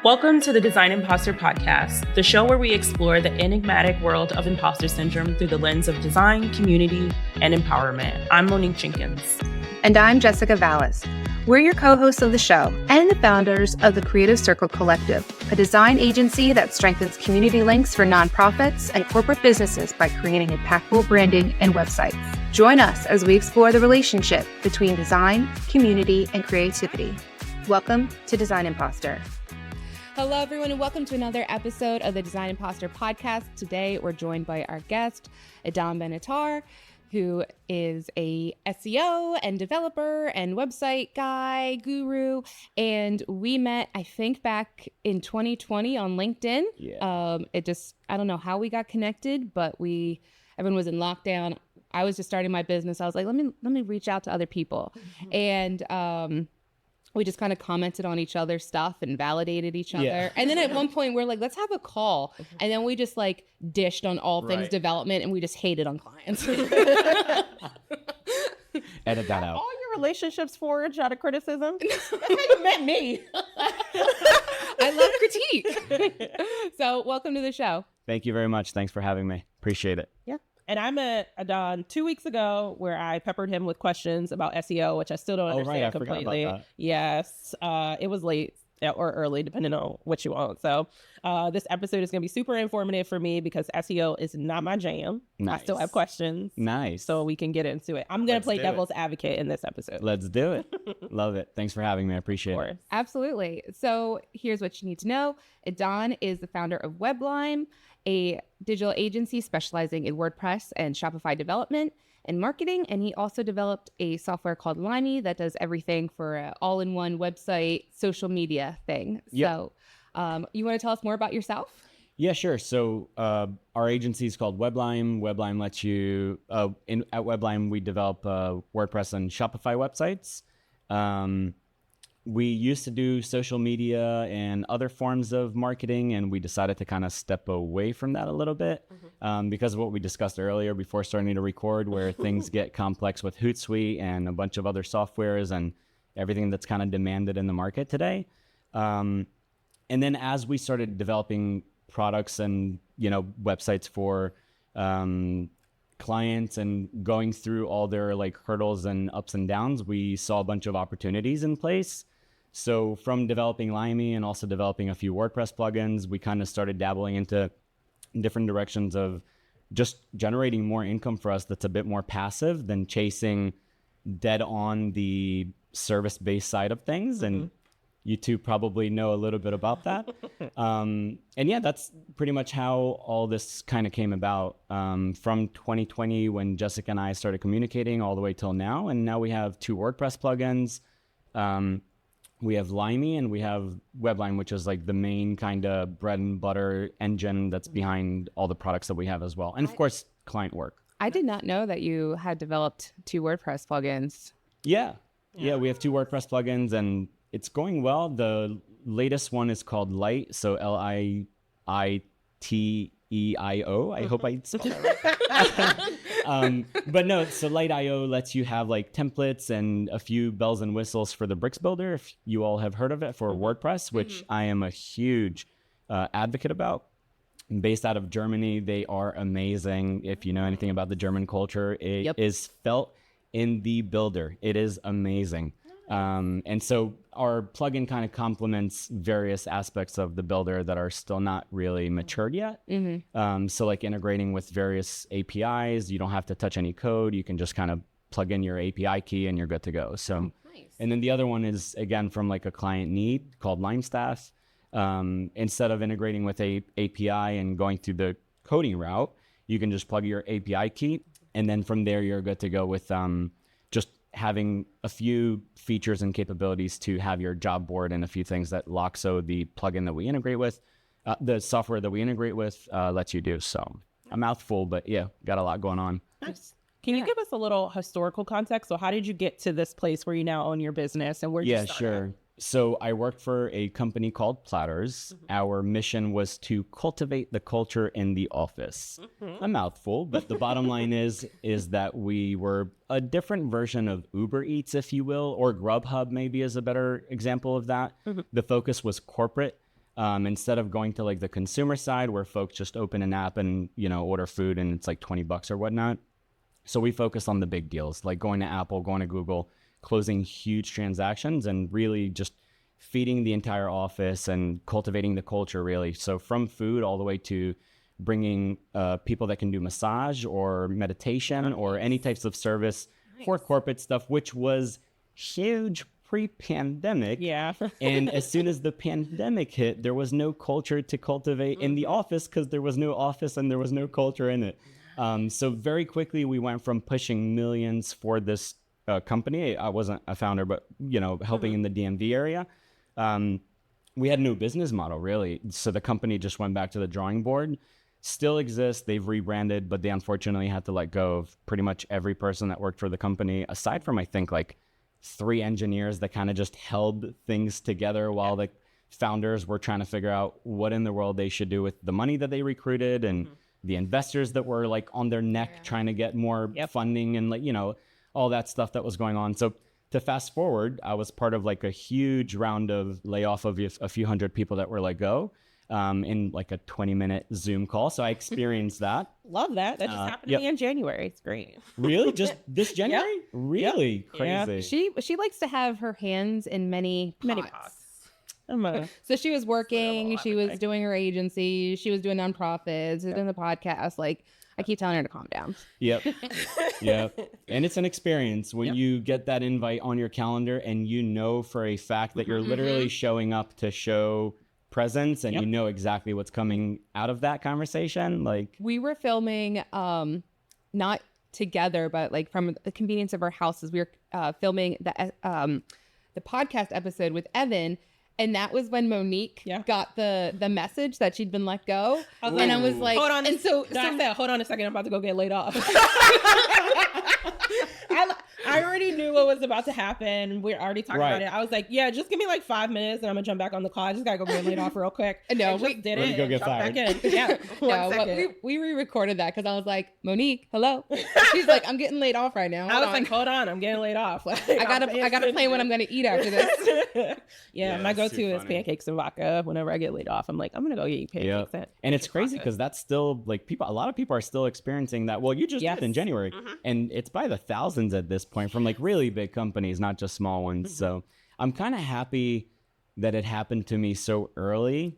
Welcome to the Design Imposter Podcast, the show where we explore the enigmatic world of imposter syndrome through the lens of design, community, and empowerment. I'm Monique Jenkins. And I'm Jessica Vallis. We're your co-hosts of the show and the founders of the Creative Circle Collective, a design agency that strengthens community links for nonprofits and corporate businesses by creating impactful branding and websites. Join us as we explore the relationship between design, community, and creativity. Welcome to Design Imposter. Hello, everyone, and welcome to another episode of the Design Imposter Podcast. Today, we're joined by our guest, Adan Benatar, who is a SEO and developer and website guy, guru. And we met, I think, back in 2020 on LinkedIn. Yeah. I don't know how we got connected, but everyone was in lockdown. I was just starting my business. I was like, let me reach out to other people. And we just kind of commented on each other's stuff and validated each other. Yeah. And then at one point we're like, let's have a call. And then we just like dished on all things development and we just hated on clients. Edit that out. All your relationships forged out of criticism? That's how you met me. I love critique. So welcome to the show. Thank you very much. Thanks for having me. Appreciate it. Yeah. And I met Adan 2 weeks ago where I peppered him with questions about SEO, which I still don't understand completely. Forgot about that. Yes. It was late or early, depending on what you want. So this episode is going to be super informative for me because SEO is not my jam. Nice. I still have questions. Nice. So we can get into it. I'm going to play devil's advocate in this episode. Let's do it. Love it. Thanks for having me. I appreciate it. Absolutely. So here's what you need to know. Adan is the founder of Weblime, a digital agency specializing in WordPress and Shopify development and marketing. And he also developed a software called Limey that does everything for an all-in-one website, social media thing. Yep. So you want to tell us more about yourself? Yeah, sure. So our agency is called Weblime. Weblime lets you, at Weblime, we develop WordPress and Shopify websites. We used to do social media and other forms of marketing, and we decided to kind of step away from that a little bit because of what we discussed earlier before starting to record, where things get complex with Hootsuite and a bunch of other softwares and everything that's kind of demanded in the market today. And then as we started developing products and, websites for clients and going through all their like hurdles and ups and downs, we saw a bunch of opportunities in place. So from developing Limey and also developing a few WordPress plugins, we kind of started dabbling into different directions of just generating more income for us that's a bit more passive than chasing dead on the service-based side of things. And you two probably know a little bit about that. And yeah, that's pretty much how all this kind of came about from 2020 when Jessica and I started communicating all the way till now. And now we have 2 WordPress plugins. We have Limey and we have Weblime, which is like the main kind of bread and butter engine that's behind all the products that we have as well. And of course, client work. I did not know that you had developed 2 WordPress plugins. Yeah, we have 2 WordPress plugins and it's going well. The latest one is called Light, so Liiteio. I hope I spelled that right. But no, so Liiteio lets you have like templates and a few bells and whistles for the Bricks Builder, if you all have heard of it, for WordPress, which I am a huge advocate about. Based out of Germany, they are amazing. If you know anything about the German culture, it is felt in the builder. It is amazing. And so our plugin kind of complements various aspects of the builder that are still not really matured yet. So like integrating with various APIs, you don't have to touch any code. You can just kind of plug in your API key and you're good to go. So, and then the other one is again from like a client need called Limestaff. Instead of integrating with a API and going through the coding route, you can just plug your API key. And then from there, you're good to go with just having a few features and capabilities to have your job board and a few things that Loxo, the plugin that we integrate with, the software that we integrate with, lets you do. So a mouthful, but yeah, got a lot going on. Nice. Can you give us a little historical context? So how did you get to this place where you now own your business and where you start? Sure. So I worked for a company called Platters. Our mission was to cultivate the culture in the office. A mouthful, but the bottom line is that we were a different version of Uber Eats, if you will, or Grubhub maybe is a better example of that. The focus was corporate. instead of going to like the consumer side where folks just open an app and, order food and it's like $20 or whatnot. So we focus on the big deals, like going to Apple, going to Google, closing huge transactions, and really just feeding the entire office and cultivating the culture, really. So from food all the way to bringing people that can do massage or meditation or any types of service for corporate stuff, which was huge pre-pandemic. Yeah. And as soon as the pandemic hit, there was no culture to cultivate in the office because there was no office and there was no culture in it. So very quickly we went from pushing millions for this company. I wasn't a founder, but helping in the DMV area. We had no business model really. So the company just went back to the drawing board. Still exists. They've rebranded, but they unfortunately had to let go of pretty much every person that worked for the company, aside from I think like 3 engineers that kind of just held things together while the founders were trying to figure out what in the world they should do with the money that they recruited and the investors that were like on their neck trying to get more funding and like, all that stuff that was going on. So to fast forward, I was part of like a huge round of layoff of a few hundred people that were let go in like a 20-minute Zoom call. So I experienced that. Love that. That just happened to me in January. It's great. Really? Just this January? Really? Crazy. She likes to have her hands in many pots. So she was working, she was doing her agency, she was doing nonprofits, doing the podcast. Like, I keep telling her to calm down. Yep. And it's an experience when you get that invite on your calendar and you know for a fact that you're literally showing up to show presence and you know exactly what's coming out of that conversation. Like, we were filming, not together, but like from the convenience of our houses. We were filming the podcast episode with Evan. And that was when Monique got the message that she'd been let go. And I was like, hold on. And so I said, hold on a second, I'm about to go get laid off. I already knew what was about to happen. We already talked about it. I was like, yeah, just give me like 5 minutes and I'm gonna jump back on the call. I just gotta go get laid off real quick. No, we did it. Go get fired. Yeah. No, but we re-recorded that because I was like, Monique, hello. She's like, I'm getting laid off right now. I was like, hold on, I'm getting laid off. Like, I gotta plan what I'm gonna eat after this. My go-to is pancakes and vodka. Whenever I get laid off, I'm like, I'm gonna go eat pancakes. And it's crazy because that's still like a lot of people are still experiencing that. Well, you just did in January, and it's by the thousands at this point from like really big companies, not just small ones. So I'm kind of happy that it happened to me so early.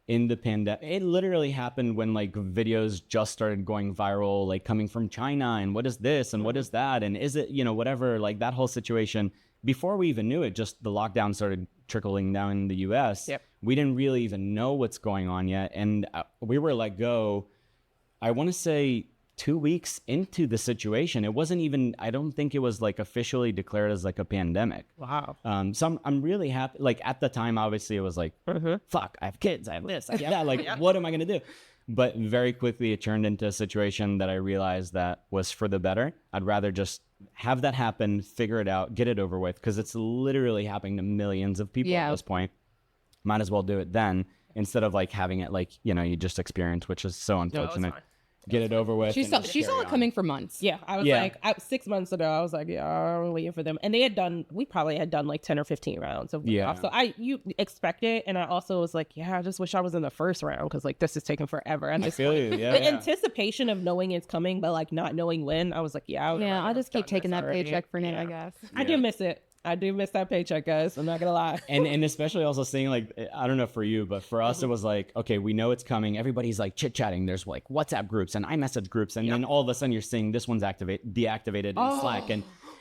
In the pandemic. It literally happened when like videos just started going viral, like coming from China and what is this and what is that and is it, whatever, like that whole situation. Before we even knew it, just the lockdown started trickling down in the US. We didn't really even know what's going on yet. And we were let go, I want to say 2 weeks into the situation. It wasn't even, I don't think it was like officially declared as like a pandemic. Wow. So I'm really happy. Like at the time, obviously it was like, fuck, I have kids, I have this, I have that. Like, what am I going to do? But very quickly it turned into a situation that I realized that was for the better. I'd rather just have that happen, figure it out, get it over with, because it's literally happening to millions of people at this point. Might as well do it then instead of like having it like, you just experience, which is so unfortunate. Get it over with. She saw it coming for months. Yeah, I was like, 6 months ago, I was like, I'm waiting for them. And we probably had done like 10 or 15 rounds of layoffs. So you expect it. And I also was like, I just wish I was in the first round because like this is taking forever. And I feel you. The anticipation of knowing it's coming, but like not knowing when, I was like, I'll just keep taking that paycheck for now, I guess. I do miss it. I do miss that paycheck, guys. I'm not gonna lie. And especially also seeing like, I don't know for you, but for us, it was like, okay, we know it's coming. Everybody's like chit chatting. There's like WhatsApp groups and iMessage groups. And then all of a sudden you're seeing this one's deactivated in Slack.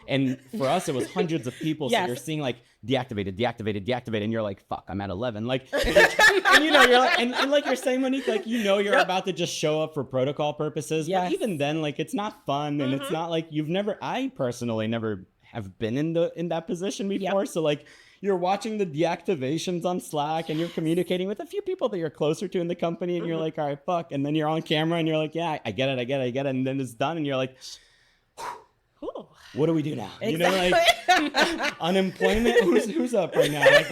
And for us, it was hundreds of people. So you're seeing like deactivated. And you're like, fuck, I'm at 11. Like, and you're like, and like you're saying, Monique, like, you're about to just show up for protocol purposes. But even then, like, it's not fun. And it's not like I personally never have been in that position before. So like you're watching the deactivations on Slack and you're communicating with a few people that you're closer to in the company and you're like, all right, fuck. And then you're on camera and you're like, yeah, I get it. And then it's done. And you're like, what do we do now? Exactly. Like unemployment. Who's up right now? Like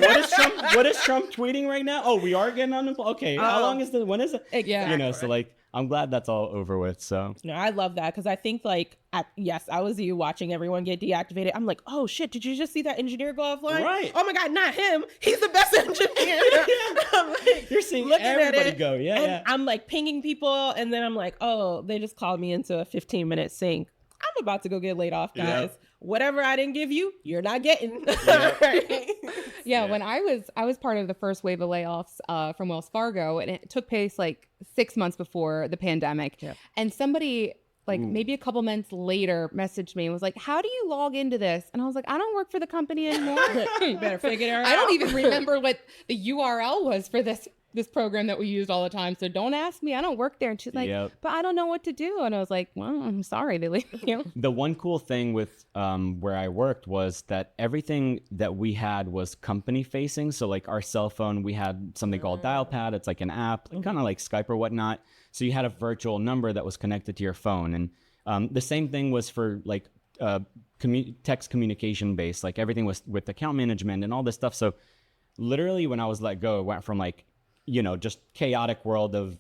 what is Trump tweeting right now? Oh, we are getting unemployed. Okay. How long is when is it? Yeah. So like, I'm glad that's all over with. So No, I love that because I think like, yes, I was you watching everyone get deactivated. I'm like, oh shit, did you just see that engineer go offline? Right. Oh my God, not him. He's the best engineer. I'm like, you're seeing looking at everybody it, go. Yeah, and yeah. I'm like pinging people, and then I'm like, oh, they just called me into a 15-minute sync. I'm about to go get laid off, guys. Yep. Whatever I didn't give you, you're not getting. Yeah, when I was part of the first wave of layoffs from Wells Fargo, and it took place like 6 months before the pandemic. Yeah. And somebody like maybe a couple months later messaged me and was like, "How do you log into this?" And I was like, "I don't work for the company anymore." You better figure it out. I don't even remember what the URL was for this program that we used all the time. So don't ask me. I don't work there. And she's like, Yep. "But I don't know what to do." And I was like, "Well, I'm sorry to leave you." The one cool thing with where I worked was that everything that we had was company facing. So like our cell phone, we had something called Dialpad. It's like an app, kind of like Skype or whatnot. So you had a virtual number that was connected to your phone. And the same thing was for like text communication based. Like everything was with account management and all this stuff. So literally when I was let go, it went from like, just chaotic world of,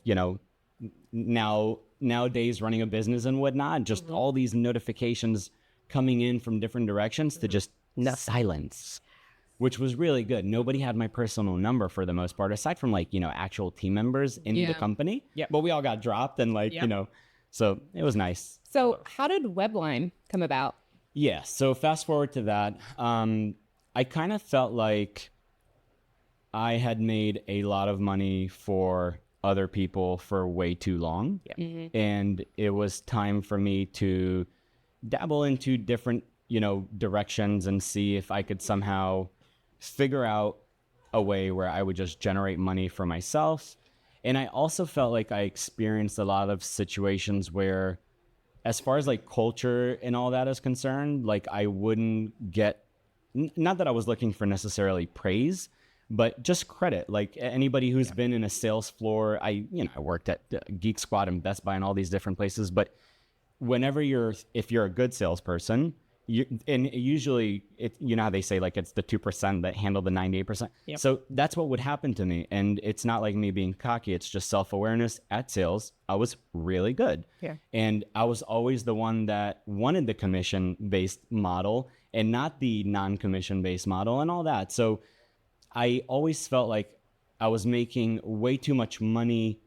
nowadays running a business and whatnot, just all these notifications coming in from different directions to just silence, which was really good. Nobody had my personal number for the most part, aside from like, actual team members in the company. Yep. But we all got dropped and like, so it was nice. So how did Webline come about? Yeah. So fast forward to that. I kind of felt like I had made a lot of money for other people for way too long. Yeah. And it was time for me to dabble into different, directions and see if I could somehow figure out a way where I would just generate money for myself. And I also felt like I experienced a lot of situations where, as far as like culture and all that is concerned, like I wouldn't get, not that I was looking for necessarily praise, but just credit. Like anybody who's been in a sales floor, I worked at Geek Squad and Best Buy and all these different places. But whenever if you're a good salesperson, and usually how they say like it's the 2% that handle the 98%. Yep. So that's what would happen to me. And it's not like me being cocky. It's just self-awareness at sales. I was really good. Yeah. And I was always the one that wanted the commission-based model and not the non-commission-based model and all that. So I always felt like I was making way too much money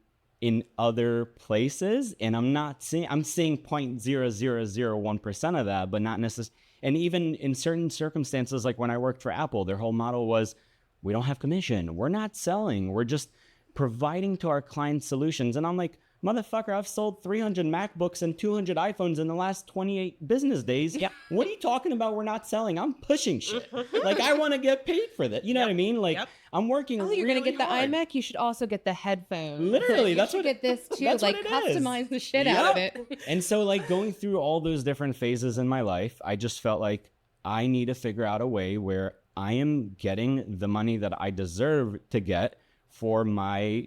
in other places, and I'm seeing 0.0001% of that, but not necessarily. And even in certain circumstances, like when I worked for Apple, their whole model was, we don't have commission, we're not selling, we're just providing to our clients solutions. And I'm like, motherfucker, I've sold 300 MacBooks and 200 iPhones in the last 28 business days. Yep. What are you talking about? We're not selling. I'm pushing shit. Like, I want to get paid for that. You know what I mean? Like, I'm working Oh, you're really gonna get the hard. iMac. You should also get the headphones. Literally, You that's should what get this too. that's Like what it is. customize the shit out of it. And so like going through all those different phases in my life, I just felt like I need to figure out a way where I am getting the money that I deserve to get for my,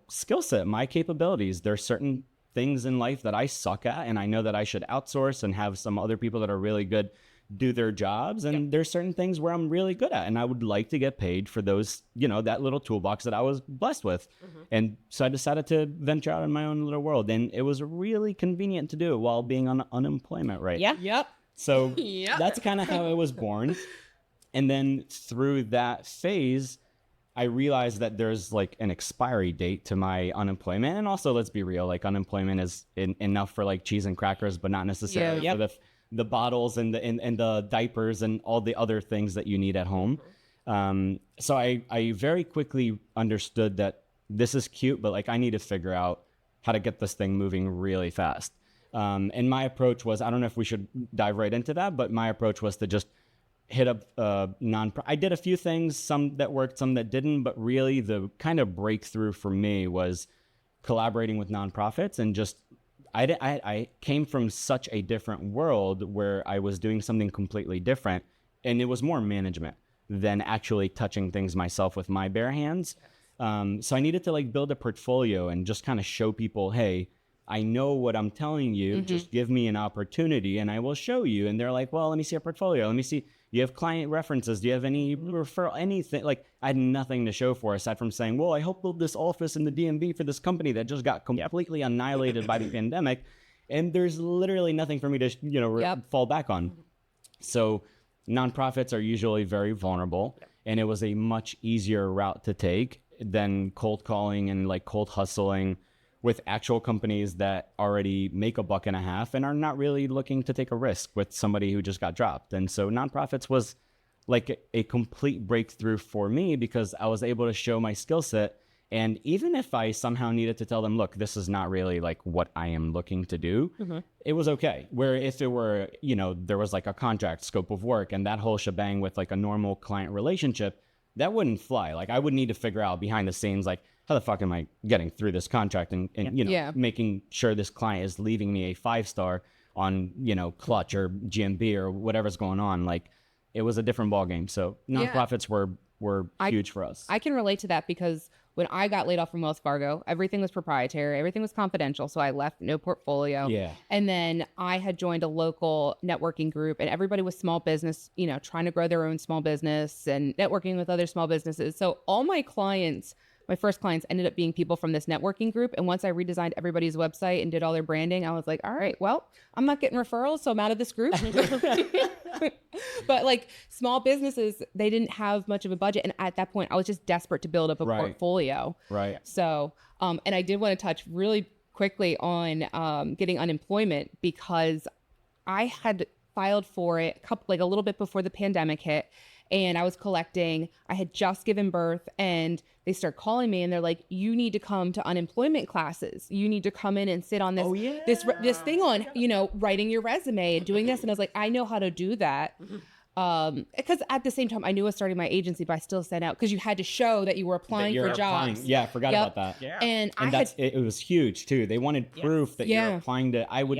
skill set, my capabilities. There's certain things in life that I suck at, and I know that I should outsource and have some other people that are really good do their jobs. And there's certain things where I'm really good at, and I would like to get paid for those, that little toolbox that I was blessed with. And so I decided to venture out in my own little world, and it was really convenient to do it while being on unemployment rate. Yeah. Yep. So that's kind of how it was born. And then through that phase, I realized that there's like an expiry date to my unemployment. And also, let's be real, like unemployment is enough for like cheese and crackers, but not necessarily for the bottles and the diapers and all the other things that you need at home. So I very quickly understood that this is cute, but like I need to figure out how to get this thing moving really fast. And my approach was, I don't know if we should dive right into that, but my approach was to just hit up I did a few things, some that worked, some that didn't, but really the kind of breakthrough for me was collaborating with nonprofits. And just I came from such a different world where I was doing something completely different, and it was more management than actually touching things myself with my bare hands. So I needed to like build a portfolio and just kind of show people, hey, I know what I'm telling you. Just give me an opportunity and I will show you. And they're like, well, let me see a portfolio. Let me see. You have client references. Do you have any referral, anything? Like, I had nothing to show for aside from saying, well, I helped build this office in the DMV for this company that just got completely annihilated by the pandemic. And there's literally nothing for me to, fall back on. So nonprofits are usually very vulnerable. And it was a much easier route to take than cold calling and like cold hustling with actual companies that already make $1.50 and are not really looking to take a risk with somebody who just got dropped. And so nonprofits was like a complete breakthrough for me because I was able to show my skill set. And even if I somehow needed to tell them, look, this is not really like what I am looking to do, it was okay. Where if it were, there was like a contract scope of work and that whole shebang with like a normal client relationship, that wouldn't fly. Like I would need to figure out behind the scenes, like, how the fuck am I getting through this contract and making sure this client is leaving me a 5-star on, Clutch or GMB or whatever's going on. Like it was a different ballgame. So nonprofits were huge for us. I can relate to that because when I got laid off from Wells Fargo, everything was proprietary, everything was confidential. So I left no portfolio. Yeah. And then I had joined a local networking group and everybody was small business, trying to grow their own small business and networking with other small businesses. So all my first clients ended up being people from this networking group. And once I redesigned everybody's website and did all their branding, I was like, all right, well, I'm not getting referrals, so I'm out of this group. But like small businesses, they didn't have much of a budget. And at that point, I was just desperate to build up a portfolio. Right. So, and I did want to touch really quickly on getting unemployment because I had filed for it a little bit before the pandemic hit. And I was collecting, I had just given birth and they start calling me and they're like, you need to come to unemployment classes. You need to come in and sit on this, this thing on, writing your resume and doing this. And I was like, I know how to do that. Because at the same time, I knew I was starting my agency, but I still sent out because you had to show that you were applying for jobs. Yeah, I forgot about that. Yeah. And it was huge too. They wanted proof that you're applying to, I would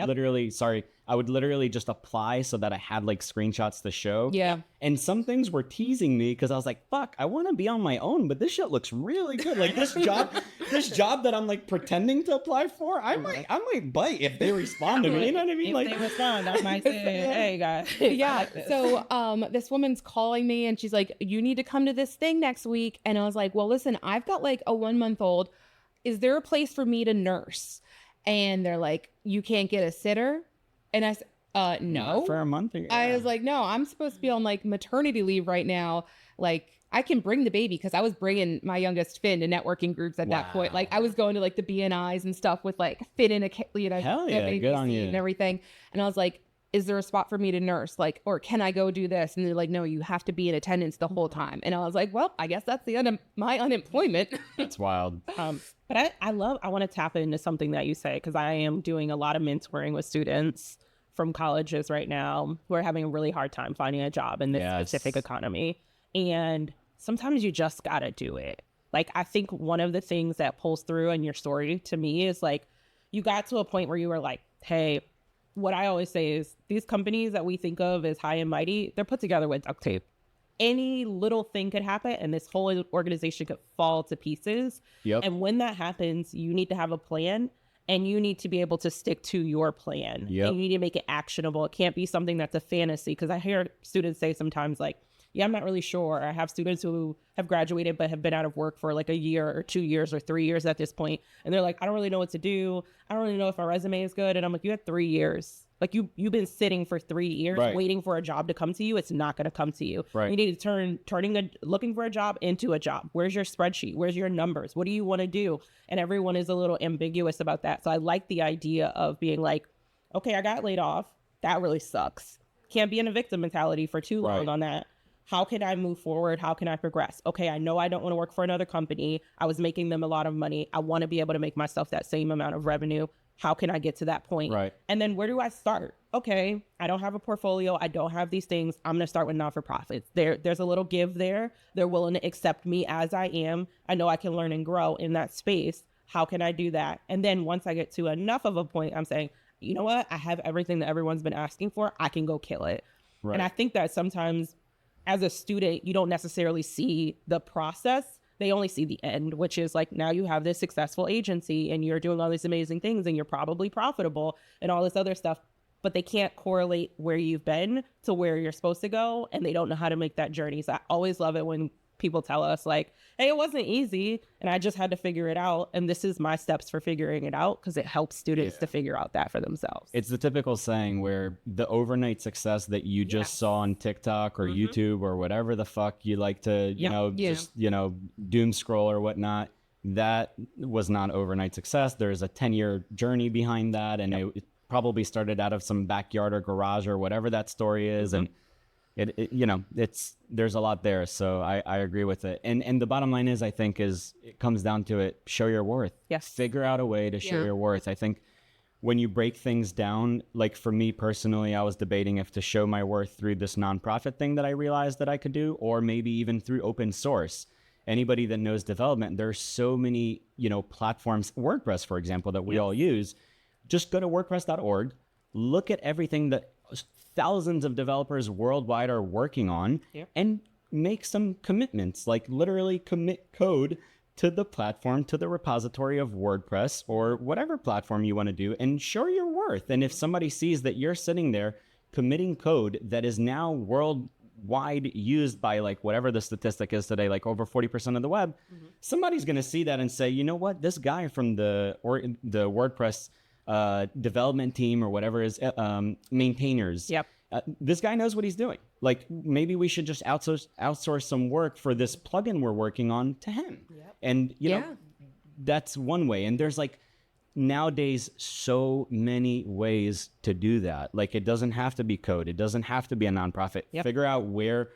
literally just apply so that I had like screenshots to show. Yeah. And some things were teasing me because I was like, fuck, I want to be on my own, but this shit looks really good. Like this job that I'm like pretending to apply for, I might bite if they respond to me. You know what I mean? If they respond, I might say, hey guys. Yeah. So this woman's calling me and she's like, you need to come to this thing next week. And I was like, well, listen, I've got like a 1-month-old. Is there a place for me to nurse? And they're like, you can't get a sitter? And I said, no. Not for a month? I was like, no, I'm supposed to be on like maternity leave right now. Like I can bring the baby because I was bringing my youngest Finn to networking groups at that point. Like I was going to like the BNIs and stuff with like Finn in a, hell yeah, good on you. And everything. And I was like, is there a spot for me to nurse? Like, or can I go do this? And they're like, no, you have to be in attendance the whole time. And I was like, well, I guess that's the my unemployment. That's wild. But I want to tap into something that you say, because I am doing a lot of mentoring with students from colleges right now who are having a really hard time finding a job in this specific economy. And sometimes you just got to do it. Like, I think one of the things that pulls through in your story to me is like, you got to a point where you were like, hey, what I always say is these companies that we think of as high and mighty, they're put together with duct tape. Any little thing could happen and this whole organization could fall to pieces. Yep. And when that happens, you need to have a plan and you need to be able to stick to your plan. Yep. And you need to make it actionable. It can't be something that's a fantasy, because I hear students say sometimes like, yeah, I'm not really sure. I have students who have graduated but have been out of work for like a year or 2 years or 3 years at this point. And they're like, I don't really know what to do. I don't really know if my resume is good. And I'm like, you had 3 years. Like you've been sitting for 3 years waiting for a job to come to you. It's not going to come to you. Right. You need to turning looking for a job into a job. Where's your spreadsheet? Where's your numbers? What do you want to do? And everyone is a little ambiguous about that. So I like the idea of being like, okay, I got laid off. That really sucks. Can't be in a victim mentality for too long on that. How can I move forward? How can I progress? Okay, I know I don't want to work for another company. I was making them a lot of money. I want to be able to make myself that same amount of revenue. How can I get to that point? Right. And then where do I start? Okay, I don't have a portfolio. I don't have these things. I'm going to start with not-for-profits. There's a little give there. They're willing to accept me as I am. I know I can learn and grow in that space. How can I do that? And then once I get to enough of a point, I'm saying, you know what? I have everything that everyone's been asking for. I can go kill it. Right. And I think that sometimes as a student, you don't necessarily see the process they only see the end, which is like, now you have this successful agency and you're doing all these amazing things and you're probably profitable and all this other stuff, but they can't correlate where you've been to where you're supposed to go, and they don't know how to make that journey. So I always love it when people tell us like, hey, it wasn't easy and I just had to figure it out, and this is my steps for figuring it out, because it helps students to figure out that for themselves. It's the typical saying where the overnight success that you just saw on TikTok or YouTube or whatever the fuck you like to, just, doom scroll or whatnot, that was not overnight success. There's a 10-year journey behind that, and it probably started out of some backyard or garage or whatever that story is. And there's a lot there. So I agree with it. And the bottom line is, I think, is it comes down to it. Show your worth. Yes. Figure out a way to show your worth. I think when you break things down, like for me personally, I was debating if to show my worth through this nonprofit thing that I realized that I could do, or maybe even through open source. Anybody that knows development, there's so many, platforms, WordPress, for example, that we all use. Just go to WordPress.org, look at everything that thousands of developers worldwide are working on, and make some commitments, like literally commit code to the platform, to the repository of WordPress or whatever platform you want to do, and show your worth. And if somebody sees that you're sitting there committing code that is now worldwide used by like whatever the statistic is today, like over 40% of the web, somebody's going to see that and say, you know what, this guy from the WordPress development team or whatever is maintainers. This guy knows what he's doing. Like, maybe we should just outsource some work for this plugin we're working on to him. And you know, that's one way. And there's like nowadays so many ways to do that. Like, it doesn't have to be code. It doesn't have to be a nonprofit. Figure out where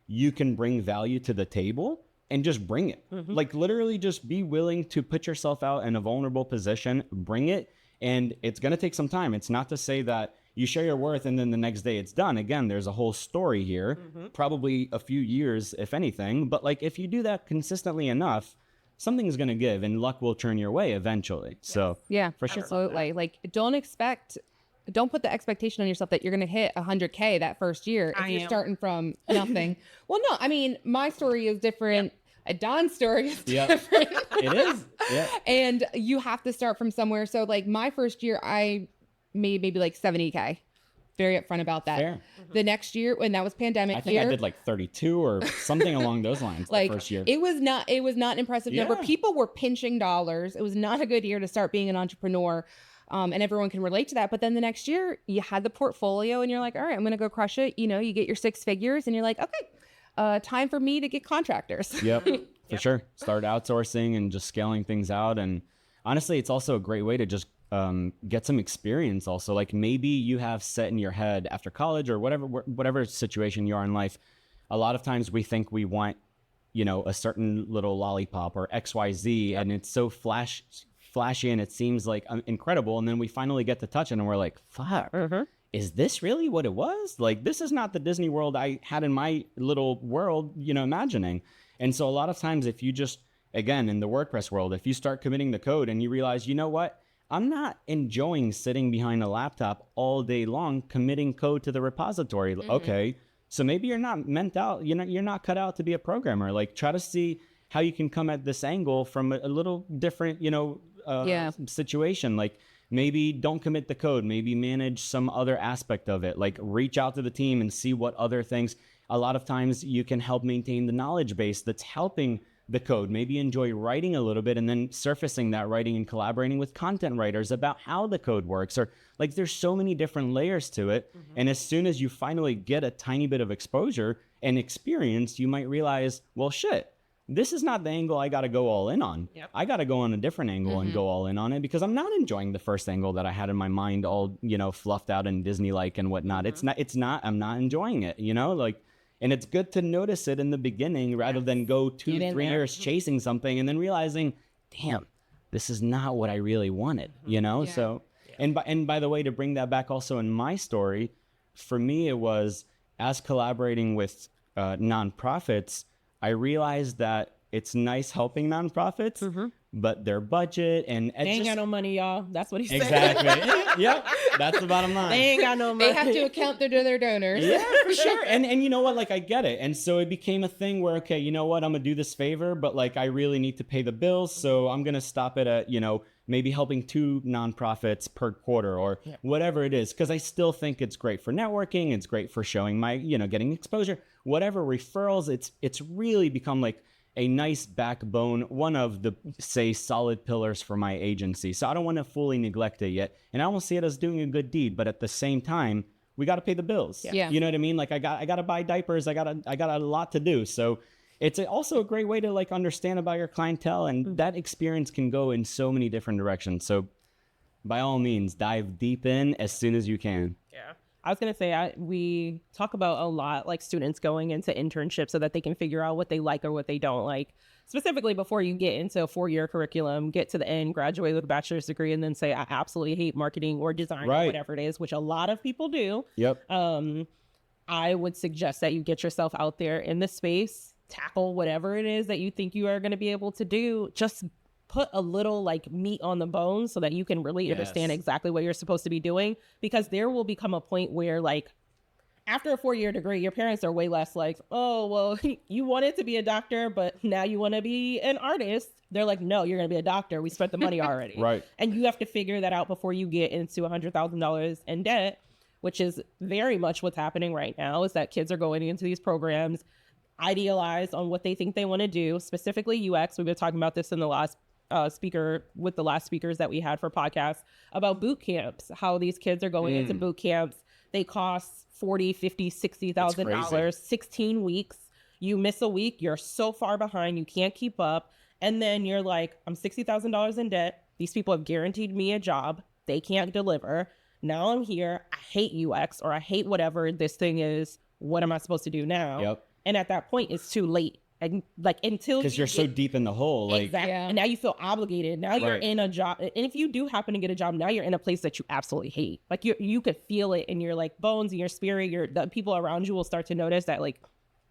you can bring value to the table and just bring it. Like, literally just be willing to put yourself out in a vulnerable position, bring it. And it's going to take some time. It's not to say that you share your worth and then the next day it's done. Again, there's a whole story here, probably a few years, if anything. But like, if you do that consistently enough, something is going to give and luck will turn your way eventually. So for sure. Absolutely. Like, don't put the expectation on yourself that you're going to hit 100K that first year if you're starting from nothing. Well, no, I mean, my story is different. Don's story is different. It is. And you have to start from somewhere. So like my first year, I made maybe like 70K. Very upfront about that. Fair. The next year, when that was pandemic, I think I did like 32 or something along those lines. Like, the first year. It was not an impressive number. People were pinching dollars. It was not a good year to start being an entrepreneur. And everyone can relate to that. But then the next year you had the portfolio and you're like, all right, I'm going to go crush it. You get your 6 figures and you're like, okay, time for me to get contractors. For sure. Start outsourcing and just scaling things out. And honestly, it's also a great way to just get some experience also. Like, maybe you have set in your head after college or whatever situation you are in life. A lot of times we think we want, a certain little lollipop or XYZ, and it's so flashy and it seems like incredible. And then we finally get to touch it and we're like, fuck. Is this really what it was? Like, this is not the Disney World I had in my little world, imagining. And so a lot of times, if you just, again, in the WordPress world, if you start committing the code and you realize, you know what, I'm not enjoying sitting behind a laptop all day long committing code to the repository. Okay, so maybe you're not you're not cut out to be a programmer. Like, try to see how you can come at this angle from a little different, situation. Like, maybe don't commit the code, maybe manage some other aspect of it. Like, reach out to the team and see what other things. A lot of times you can help maintain the knowledge base that's helping the code. Maybe enjoy writing a little bit and then surfacing that writing and collaborating with content writers about how the code works. Or like, there's so many different layers to it. And as soon as you finally get a tiny bit of exposure and experience, you might realize, well, shit, this is not the angle I got to go all in on. I got to go on a different angle and go all in on it, because I'm not enjoying the first angle that I had in my mind, all, fluffed out and Disney-like and whatnot. I'm not enjoying it, and it's good to notice it in the beginning rather than go 2-3 years chasing something and then realizing, damn, this is not what I really wanted, So, and by the way, to bring that back also in my story, for me, it was as collaborating with nonprofits, I realized that it's nice helping nonprofits, but their budget and they ain't got no money, y'all. That's what he said. Exactly. Yep. That's the bottom line. They ain't got no money. They have to account to their donors. Yeah, for sure. And you know what? Like, I get it. And so it became a thing where, okay, you know what? I'm going to do this favor, but like, I really need to pay the bills. So I'm going to stop it at, maybe helping 2 nonprofits per quarter or whatever it is. Cause I still think it's great for networking. It's great for showing my, getting exposure, whatever referrals. It's really become like a nice backbone, one of the, say, solid pillars for my agency. So I don't want to fully neglect it yet. And I don't see it as doing a good deed, but at the same time, we got to pay the bills. Yeah. You know what I mean? Like I got to buy diapers. I got a lot to do. So it's also a great way to like understand about your clientele, and that experience can go in so many different directions. So by all means, dive deep in as soon as you can. Yeah. I was going to say, we talk about a lot, like students going into internships so that they can figure out what they like or what they don't like. Specifically, before you get into a 4-year curriculum, get to the end, graduate with a bachelor's degree, and then say, I absolutely hate marketing or design or whatever it is, which a lot of people do. Yep. I would suggest that you get yourself out there in the space, tackle whatever it is that you think you are going to be able to do. Just put a little like meat on the bones so that you can really understand exactly what you're supposed to be doing, because there will become a point where like after a 4-year degree, your parents are way less like, oh, well, you wanted to be a doctor, but now you want to be an artist. They're like, no, you're going to be a doctor. We spent the money already. Right. And you have to figure that out before you get into $100,000 in debt, which is very much what's happening right now, is that kids are going into these programs idealized on what they think they want to do, specifically UX. We've been talking about this in the last speakers that we had for podcasts about boot camps, how these kids are going into boot camps. They cost $40,000, $50,000, $60,000, 16 weeks. You miss a week, you're so far behind, you can't keep up. And then you're like, I'm $60,000 in debt. These people have guaranteed me a job. They can't deliver. Now I'm here. I hate UX, or I hate whatever this thing is. What am I supposed to do now? Yep. And at that point, it's too late. And like until because you're so deep in the hole, like exactly. And now you feel obligated. Now you're in a job, and if you do happen to get a job, now you're in a place that you absolutely hate. Like you could feel it in your like bones, in your spirit. The people around you will start to notice that like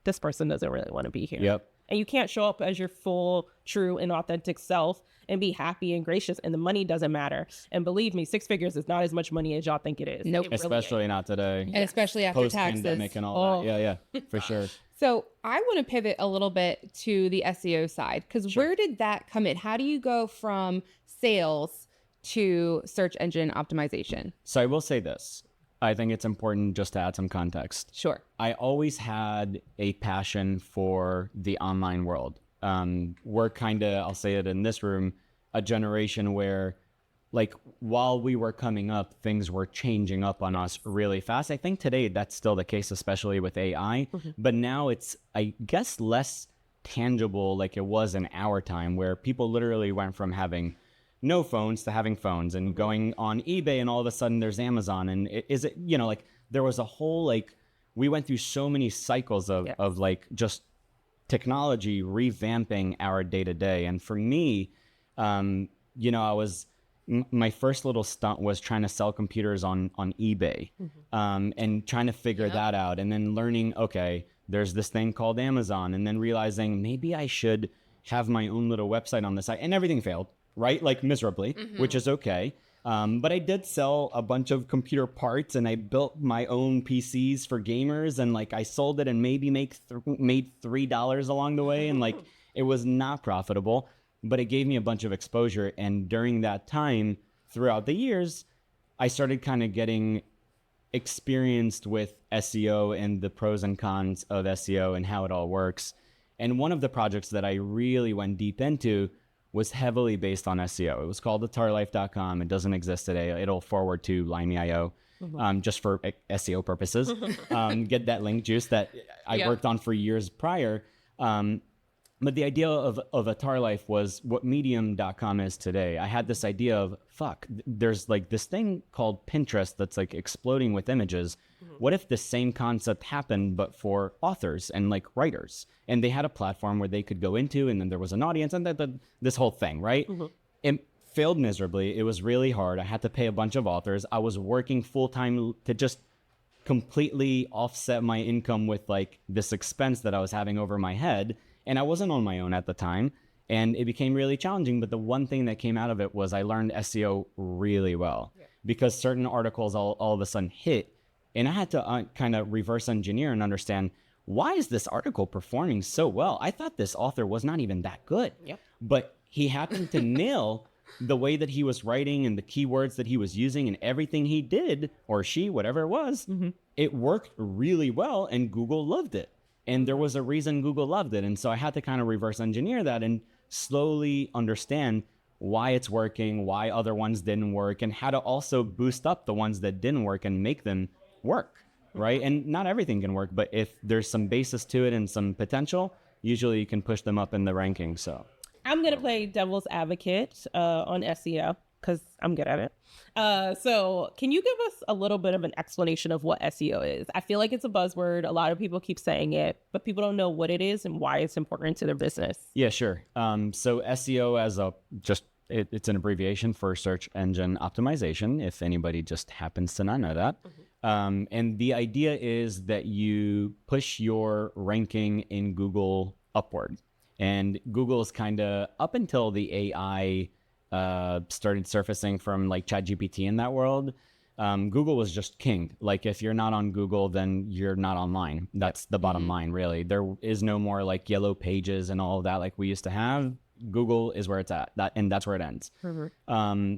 this person doesn't really want to be here. Yep. And you can't show up as your full, true, and authentic self and be happy and gracious, and the money doesn't matter. And believe me, 6 figures is not as much money as y'all think it is. Nope. It really especially not today. And especially after taxes. Post-pandemic and all that. Yeah, for sure. So I want to pivot a little bit to the SEO side, because where did that come in? How do you go from sales to search engine optimization? So I will say this. I think it's important just to add some context. Sure. I always had a passion for the online world. We're kind of, I'll say it in this room, a generation where like while we were coming up, things were changing up on us really fast. I think today that's still the case, especially with AI. But now it's, I guess, less tangible like it was in our time, where people literally went from having no phones to having phones and going on eBay, and all of a sudden there's Amazon. And like there was a whole, like, we went through so many cycles of like just technology revamping our day to day. And for me, my first little stunt was trying to sell computers on eBay, and trying to figure that out, and then learning, okay, there's this thing called Amazon, and then realizing maybe I should have my own little website on the site, and everything failed, right? Like miserably, which is okay. But I did sell a bunch of computer parts, and I built my own PCs for gamers, and like I sold it and maybe made $3 along the way. And like, it was not profitable, but it gave me a bunch of exposure. And during that time, throughout the years, I started kind of getting experienced with SEO and the pros and cons of SEO and how it all works. And one of the projects that I really went deep into was heavily based on SEO. It was called thetarlife.com. It doesn't exist today. It'll forward to Limey.io, just for SEO purposes. Get that link juice that I worked on for years prior. But the idea of a tar life was what medium.com is today. I had this idea of, there's like this thing called Pinterest that's like exploding with images. What if the same concept happened, but for authors and like writers? And they had a platform where they could go into, and then there was an audience, and this whole thing, right? It failed miserably. It was really hard. I had to pay a bunch of authors. I was working full-time to just completely offset my income with like this expense that I was having over my head. And I wasn't on my own at the time. And it became really challenging. But the one thing that came out of it was I learned SEO really well because certain articles all of a sudden hit. And I had to kind of reverse engineer and understand, why is this article performing so well? I thought this author was not even that good. But he happened to nail the way that he was writing and the keywords that he was using, and everything he did, or she, whatever it was, it worked really well, and Google loved it. And there was a reason Google loved it. And so I had to kind of reverse engineer that and slowly understand why it's working, why other ones didn't work, and how to also boost up the ones that didn't work and make them work, right? And not everything can work, but if there's some basis to it and some potential, usually you can push them up in the rankings. So I'm going to play devil's advocate on SEO because I'm good at it. So can you give us a little bit of an explanation of what SEO is? I feel like it's a buzzword. A lot of people keep saying it, but people don't know what it is and why it's important to their business. Yeah, sure. So SEO as it's an abbreviation for search engine optimization, if anybody just happens to not know that. And the idea is that you push your ranking in Google upward. And Google is kind of, up until the AI started surfacing from like ChatGPT in that world, Google was just king. Like if you're not on Google, then you're not online. That's the bottom line, really. There is no more like yellow pages and all of that like we used to have. Google is where it's at, and that's where it ends.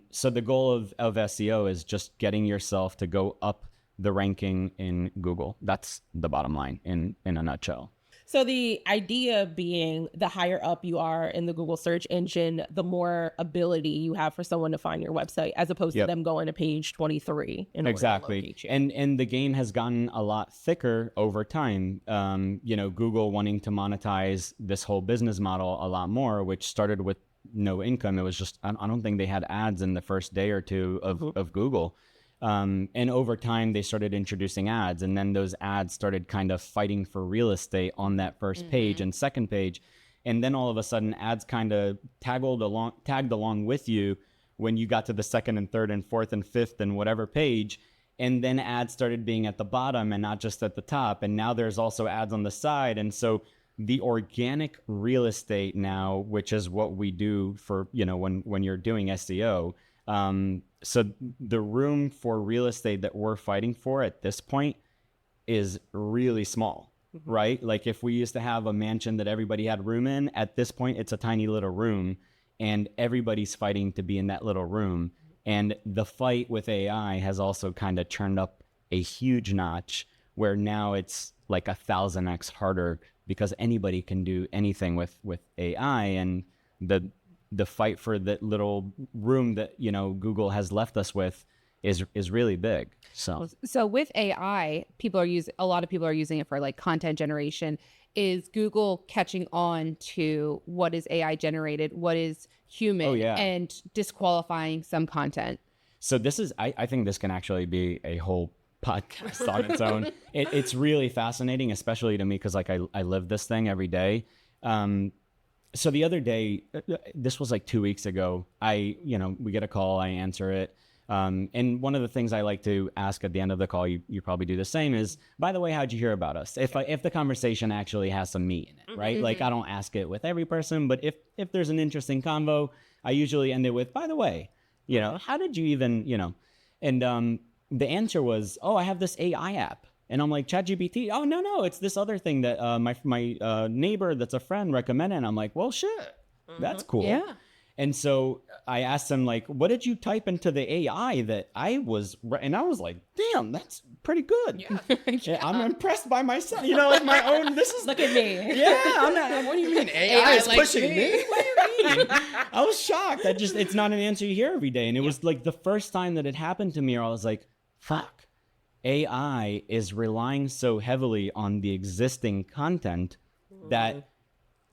So the goal of SEO is just getting yourself to go up the ranking in Google. That's the bottom line in a nutshell. So the idea being the higher up you are in the Google search engine, the more ability you have for someone to find your website, as opposed to them going to page 23. Exactly. And the game has gotten a lot thicker over time. Google wanting to monetize this whole business model a lot more, which started with no income. It was just, I don't think they had ads in the first day or two of Google. And over time, they started introducing ads, and then those ads started kind of fighting for real estate on that first page and second page. And then all of a sudden, ads kind of tagged along with you when you got to the second and third and fourth and fifth and whatever page. And then ads started being at the bottom and not just at the top. And now there's also ads on the side. And so the organic real estate now, which is what we do for, when you're doing SEO, so the room for real estate that we're fighting for at this point is really small, right? Like if we used to have a mansion that everybody had room in, at this point, it's a tiny little room and everybody's fighting to be in that little room. And the fight with AI has also kind of turned up a huge notch where now it's like 1,000x harder because anybody can do anything with AI. And the fight for that little room that, Google has left us with is really big. So with AI, a lot of people are using it for like content generation. Is Google catching on to what is AI generated, what is human, and disqualifying some content? So this is, I think this can actually be a whole podcast on its own. It's really fascinating, especially to me, because like I live this thing every day. So the other day, this was like 2 weeks ago, we get a call, I answer it. And one of the things I like to ask at the end of the call, you probably do the same, is, by the way, how'd you hear about us? If the conversation actually has some meat in it, right? Like I don't ask it with every person, but if there's an interesting convo, I usually end it with, by the way, how did you even, and the answer was, oh, I have this AI app. And I'm like, ChatGPT? Oh, no, it's this other thing that my neighbor that's a friend recommended. And I'm like, well, shit, that's cool. Yeah. And so I asked him, like, what did you type into the AI that I was, and I was like, damn, that's pretty good. Yeah. I'm impressed by myself. Like my own, this is. Look at me. Yeah, I'm not, what do you mean AI is like pushing me? What do you mean? I was shocked. It's not an answer you hear every day. And it was like the first time that it happened to me, I was like, fuck. AI is relying so heavily on the existing content that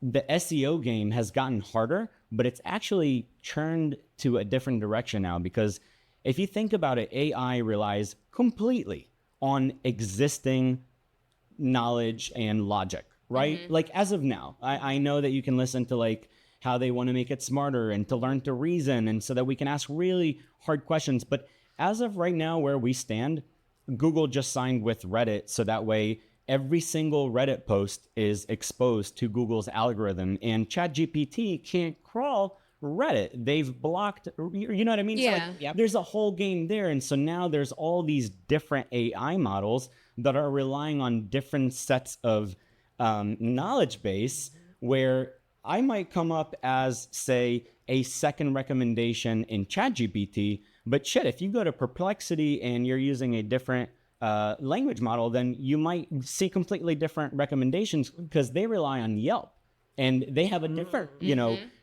the SEO game has gotten harder, but it's actually turned to a different direction now. Because if you think about it, AI relies completely on existing knowledge and logic, right? Like as of now, I know that you can listen to like how they want to make it smarter and to learn to reason, and so that we can ask really hard questions. But as of right now, where we stand, Google just signed with Reddit, so that way every single Reddit post is exposed to Google's algorithm, and ChatGPT can't crawl Reddit. They've blocked, you know what I mean? Yeah. So there's a whole game there. And so now there's all these different AI models that are relying on different sets of knowledge base, where I might come up as, say, a second recommendation in ChatGPT, but shit, if you go to Perplexity and you're using a different language model, then you might see completely different recommendations because they rely on Yelp. And they have a different,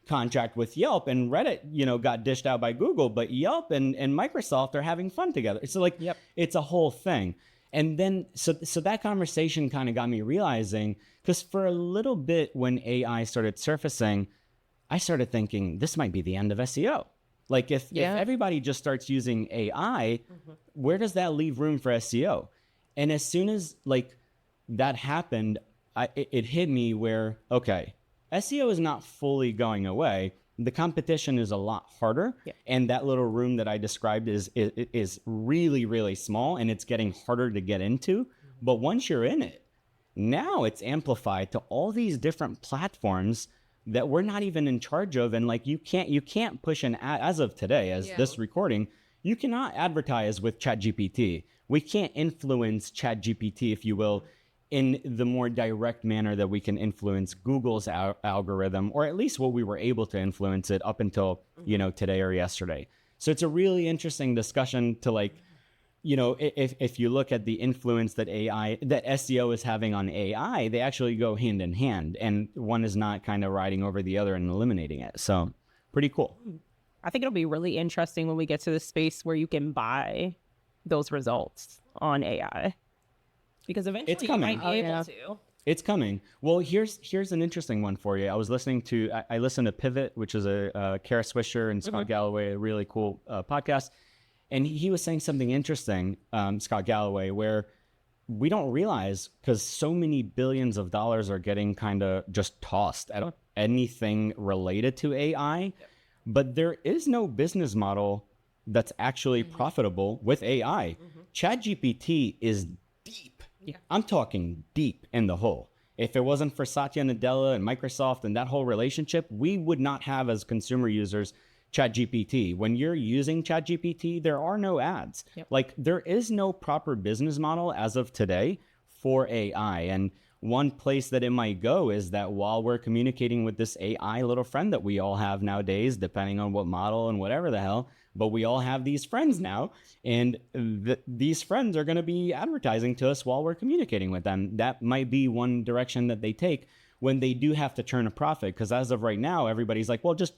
contract with Yelp, and Reddit, got dished out by Google, but Yelp and Microsoft are having fun together. So like, it's a whole thing. And then, so that conversation kind of got me realizing, because for a little bit when AI started surfacing, I started thinking this might be the end of SEO. Like if everybody just starts using AI, where does that leave room for SEO? And as soon as like that happened, it hit me where, okay, SEO is not fully going away. The competition is a lot harder. And that little room that I described is really, really small, and it's getting harder to get into. But once you're in it, now it's amplified to all these different platforms that we're not even in charge of. And like, you can't push an ad as of today, as this recording, you cannot advertise with ChatGPT. We can't influence ChatGPT, if you will, in the more direct manner that we can influence Google's algorithm, or at least what we were able to influence it up until, today or yesterday. So it's a really interesting discussion to like, if you look at the influence that SEO is having on AI, they actually go hand in hand, and one is not kind of riding over the other and eliminating it. So pretty cool. I think it'll be really interesting when we get to the space where you can buy those results on AI. Because eventually it's coming. You might be able to. It's coming. Well, here's an interesting one for you. I was listening to, I listened to Pivot, which is a Kara Swisher and Scott Galloway, a really cool podcast. And he was saying something interesting, Scott Galloway, where we don't realize, because so many billions of dollars are getting kind of just tossed at anything related to AI, but there is no business model that's actually profitable with AI. ChatGPT is deep. I'm talking deep in the hole. If it wasn't for Satya Nadella and Microsoft and that whole relationship, we would not have, as consumer users, ChatGPT. When you're using ChatGPT, there are no ads. Like, there is no proper business model as of today for AI. And one place that it might go is that while we're communicating with this AI little friend that we all have nowadays, depending on what model and whatever the hell, but we all have these friends now, and these friends are going to be advertising to us while we're communicating with them. That might be one direction that they take when they do have to turn a profit, because as of right now, everybody's like, well, just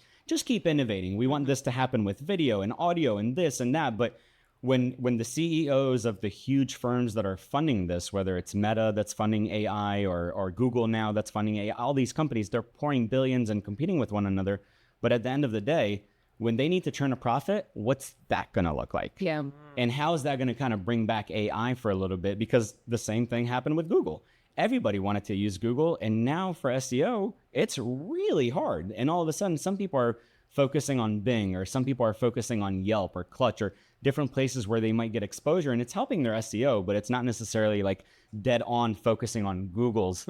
keep innovating. We want this to happen with video and audio and this and that. But when the CEOs of the huge firms that are funding this, whether it's Meta that's funding AI or Google now that's funding AI, all these companies, they're pouring billions and competing with one another. But at the end of the day, when they need to turn a profit, what's that going to look like? Yeah. And how is that going to kind of bring back AI for a little bit? Because the same thing happened with Google. Everybody wanted to use Google. And now for SEO, it's really hard. And all of a sudden, some people are focusing on Bing, or some people are focusing on Yelp or Clutch or different places where they might get exposure. And it's helping their SEO, but it's not necessarily like dead on focusing on Google's,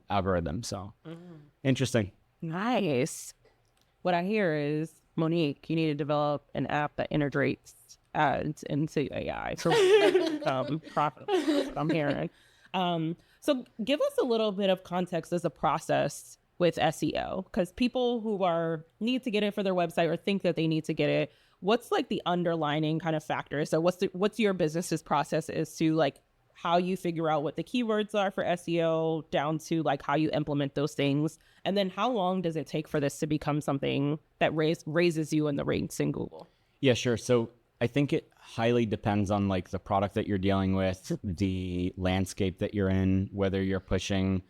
algorithm. So interesting. Nice. What I hear is, Monique, you need to develop an app that integrates ads into AI for profitable. That's what I'm hearing. So give us a little bit of context as a process with SEO, because people who need to get it for their website or think that they need to get it, what's like the underlining kind of factor? So what's your business's process as to like how you figure out what the keywords are for SEO, down to like how you implement those things? And then how long does it take for this to become something that raises you in the ranks in Google? Yeah, sure. So I think it highly depends on like the product that you're dealing with, the landscape that you're in, whether you're pushing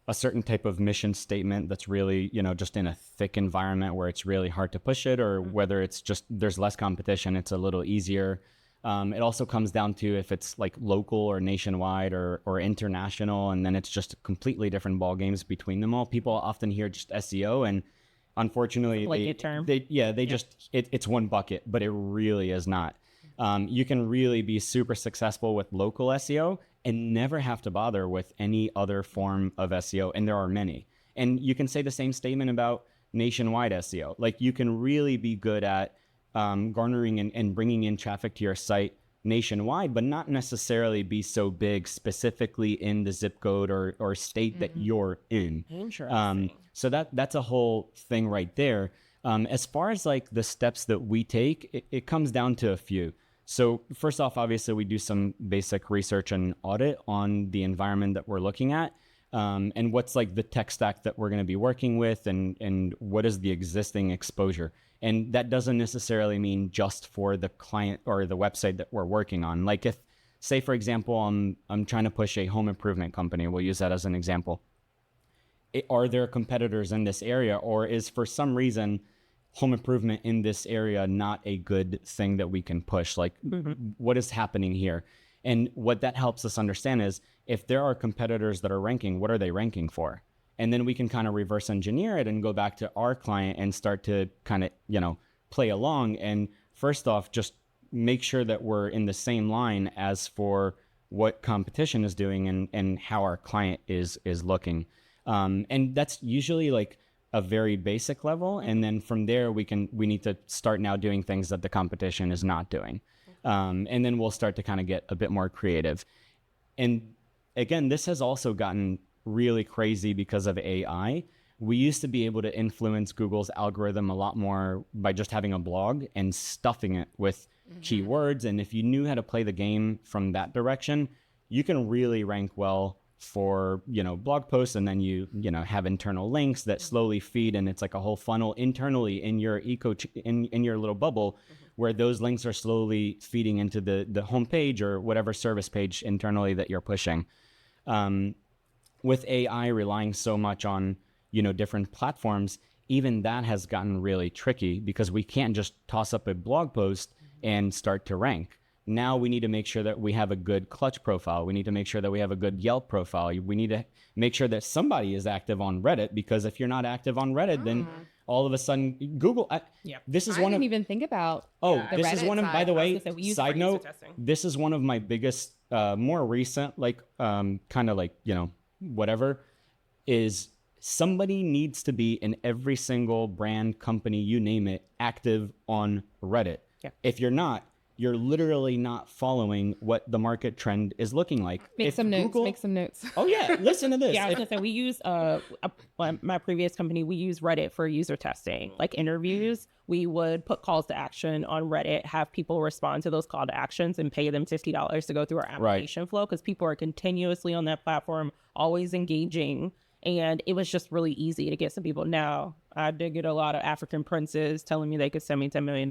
a certain type of mission statement that's really, just in a thick environment where it's really hard to push it, or whether it's just there's less competition, it's a little easier. It also comes down to if it's like local or nationwide or international, and then it's just completely different ball games between them all. People often hear just SEO, and unfortunately, term. It's one bucket, but it really is not. You can really be super successful with local SEO and never have to bother with any other form of SEO. And there are many. And you can say the same statement about nationwide SEO. Like, you can really be good at garnering and bringing in traffic to your site nationwide, but not necessarily be so big specifically in the zip code or state that you're in. Interesting. So that's a whole thing right there. As far as like the steps that we take, it comes down to a few. So first off, obviously, we do some basic research and audit on the environment that we're looking at, and what's like the tech stack that we're going to be working with, and what is the existing exposure. And that doesn't necessarily mean just for the client or the website that we're working on. Like, if, say, for example, I'm trying to push a home improvement company, we'll use that as an example. Are there competitors in this area, or is for some reason home improvement in this area not a good thing that we can push? Like, what is happening here? And what that helps us understand is, if there are competitors that are ranking, what are they ranking for? And then we can kind of reverse engineer it and go back to our client and start to kind of, play along. And first off, just make sure that we're in the same line as for what competition is doing and how our client is looking. And that's usually like a very basic level. And then from there, we need to start now doing things that the competition is not doing. And then we'll start to kind of get a bit more creative. And again, this has also gotten really crazy because of AI. We used to be able to influence Google's algorithm a lot more by just having a blog and stuffing it with keywords. And if you knew how to play the game from that direction, you can really rank well for, blog posts. And then you have internal links that slowly feed, and it's like a whole funnel internally in your in your little bubble, where those links are slowly feeding into the homepage or whatever service page internally that you're pushing. With AI relying so much on, different platforms, even that has gotten really tricky, because we can't just toss up a blog post and start to rank. Now we need to make sure that we have a good Clutch profile. We need to make sure that we have a good Yelp profile. We need to make sure that somebody is active on Reddit, because if you're not active on Reddit, then all of a sudden Google. This is I one didn't of. even think about. This Reddit is one of. side. By the way, side note, this is one of my biggest, more recent, like, kind of like, whatever, is somebody needs to be in every single brand, company, you name it, active on Reddit. Yeah. If you're not, you're literally not following what the market trend is looking like. Make some notes. Oh yeah, listen to this. Yeah, I was gonna say, we use my previous company, we use Reddit for user testing, like interviews. We would put calls to action on Reddit, have people respond to those call to actions, and pay them $50 to go through our application flow, because people are continuously on that platform, always engaging. And it was just really easy to get some people. Now, I did get a lot of African princes telling me they could send me $10 million.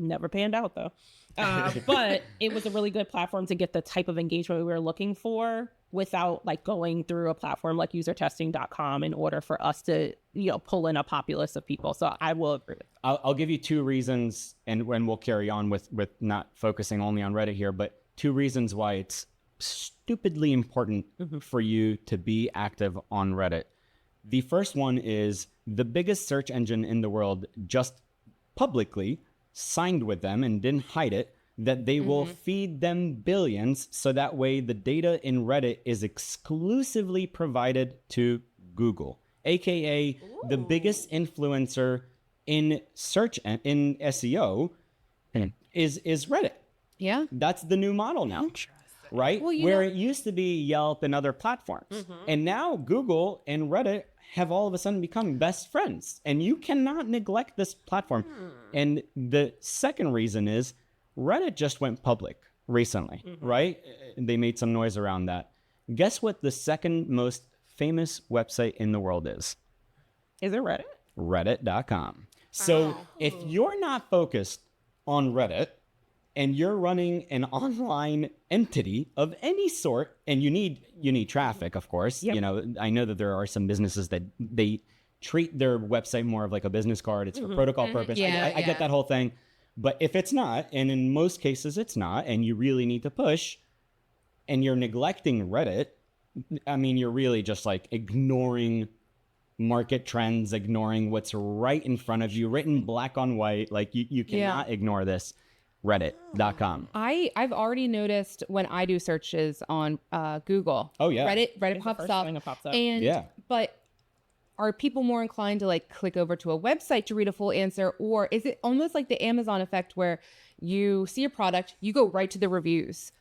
Never panned out though. But it was a really good platform to get the type of engagement we were looking for without like going through a platform like usertesting.com in order for us to, pull in a populace of people. So I will agree with that. I'll give you two reasons, and when we'll carry on with not focusing only on Reddit here, but two reasons why it's stupidly important for you to be active on Reddit. The first one is the biggest search engine in the world just publicly signed with them and didn't hide it, that they will feed them billions, so that way the data in Reddit is exclusively provided to Google, aka the biggest influencer in search in SEO is Reddit. Yeah. That's the new model now. Right? Well, where it used to be Yelp and other platforms. And now Google and Reddit have all of a sudden become best friends. And you cannot neglect this platform. And the second reason is Reddit just went public recently, right? They made some noise around that. Guess what the second most famous website in the world is? Is it Reddit? Reddit.com. So if you're not focused on Reddit, and you're running an online entity of any sort, and you need traffic, of course. Yep. I know that there are some businesses that they treat their website more of like a business card. It's for protocol purpose. I get that whole thing. But if it's not, and in most cases it's not, and you really need to push, and you're neglecting Reddit, I mean, you're really just like ignoring market trends, ignoring what's right in front of you, written black on white. Like you cannot ignore this. reddit.com. I've already noticed when I do searches on Google. Oh, yeah. Reddit It's the pops first up. thing that pops up. And Yeah. but are people more inclined to like click over to a website to read a full answer, or is it almost like the Amazon effect where you see a product, you go right to the reviews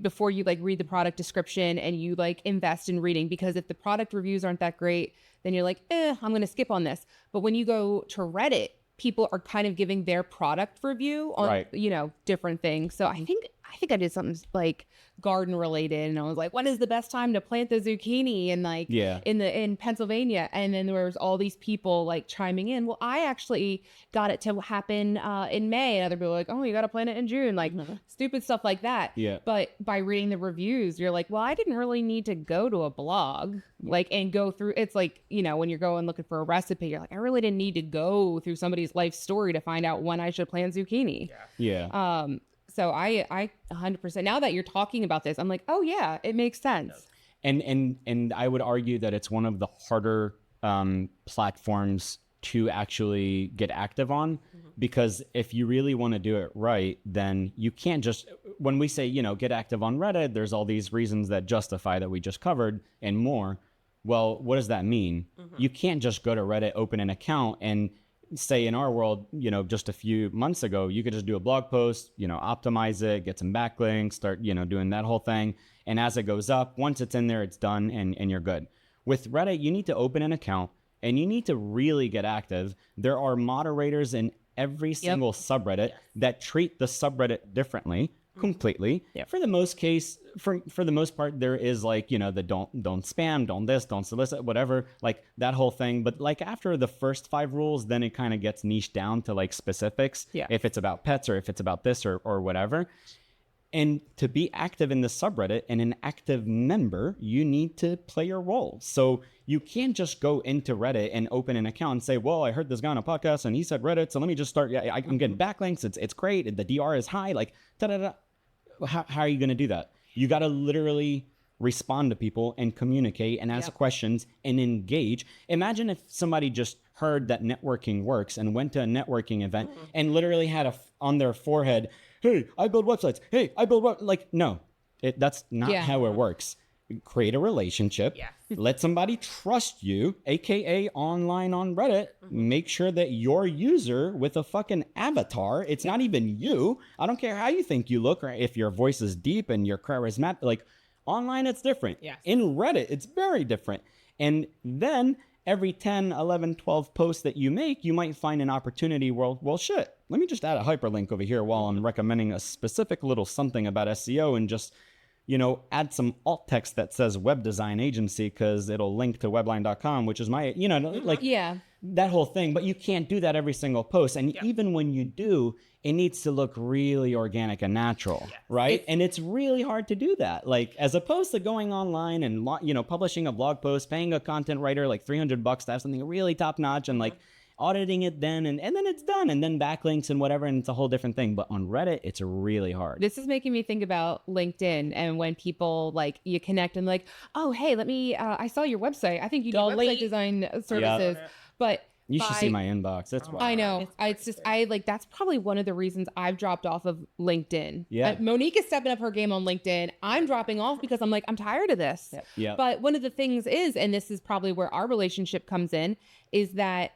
before you like read the product description and you like invest in reading? Because if the product reviews aren't that great, then you're like, I'm going to skip on this. But when you go to Reddit, people are kind of giving their product review on, Right. you know, different things. So I think I did something like garden related, and I was like, when is the best time to plant the zucchini? And like in Pennsylvania. And then there was all these people like chiming in. Well, I actually got it to happen in May. And other people were like, oh, you got to plant it in June, like stupid stuff like that. Yeah. But by reading the reviews, you're like, well, I didn't really need to go to a blog like and go through. It's like, you know, when you're going looking for a recipe, you're like, I really didn't need to go through somebody's life story to find out when I should plant zucchini. Yeah. So I 100%, now that you're talking about this, I'm like, oh yeah, it makes sense. And I would argue that it's one of the harder platforms to actually get active on, because if you really want to do it right, then you can't just, when we say, you know, get active on Reddit, there's all these reasons that justify that we just covered and more. Well, what does that mean? You can't just go to Reddit, open an account, and say in our world, you know, just a few months ago, you could just do a blog post, you know, optimize it, get some backlinks, start, you know, doing that whole thing. And as it goes up, once it's in there, it's done and you're good. With Reddit, you need to open an account and you need to really get active. There are moderators in every single subreddit that treat the subreddit differently. Completely. For the most case, for the most part, there is like, you know, the don't spam, don't this, don't solicit, whatever, like that whole thing. But like after the first 5 rules, then it kind of gets niched down to like specifics. If it's about pets or if it's about this or whatever. And to be active in the subreddit and an active member, you need to play your role. So you can't just go into Reddit and open an account and say, well, I heard this guy on a podcast and he said Reddit, so let me just start. Yeah, I can get backlinks. It's great. The DR is high. Like, da-da-da. How are you going to do that? You got to literally respond to people and communicate and ask questions and engage. Imagine if somebody just heard that networking works and went to a networking event and literally had on their forehead, hey, I build websites. Hey, I build like, no, that's not how it works. Create a relationship. Let somebody trust you, aka online on Reddit. Make sure that your user with a fucking avatar, it's not even you. I don't care how you think you look or if your voice is deep and you're charismatic. Like online, it's different. In Reddit, it's very different. And then every 10, 11, 12 posts that you make, you might find an opportunity where, well, shit, let me just add a hyperlink over here while I'm recommending a specific little something about SEO and just, you know, add some alt text that says web design agency because it'll link to webline.com, which is my, you know, like that whole thing. But you can't do that every single post. And even when you do, it needs to look really organic and natural, right? And it's really hard to do that. Like as opposed to going online and, you know, publishing a blog post, paying a content writer like $300 to have something really top notch and like auditing it then and then it's done and then backlinks and whatever and it's a whole different thing. But on Reddit, it's really hard. This is making me think about LinkedIn and when people like you connect and like, oh, hey, let me, I saw your website. I think you do website design services, but you should see my inbox. That's why. I know. It's just, I like, that's probably one of the reasons I've dropped off of LinkedIn. Yeah. Monique is stepping up her game on LinkedIn. I'm dropping off because I'm like, I'm tired of this. But one of the things is, and this is probably where our relationship comes in, is that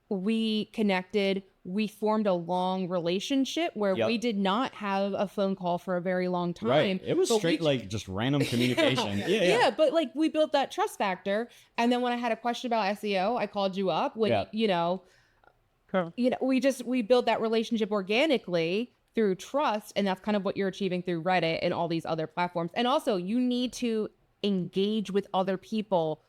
we connected, we formed a long relationship where we did not have a phone call for a very long time. Right. It was straight like just random communication. But like we built that trust factor. And then when I had a question about SEO, I called you up when, you know, we built that relationship organically through trust. And that's kind of what you're achieving through Reddit and all these other platforms. And also you need to engage with other people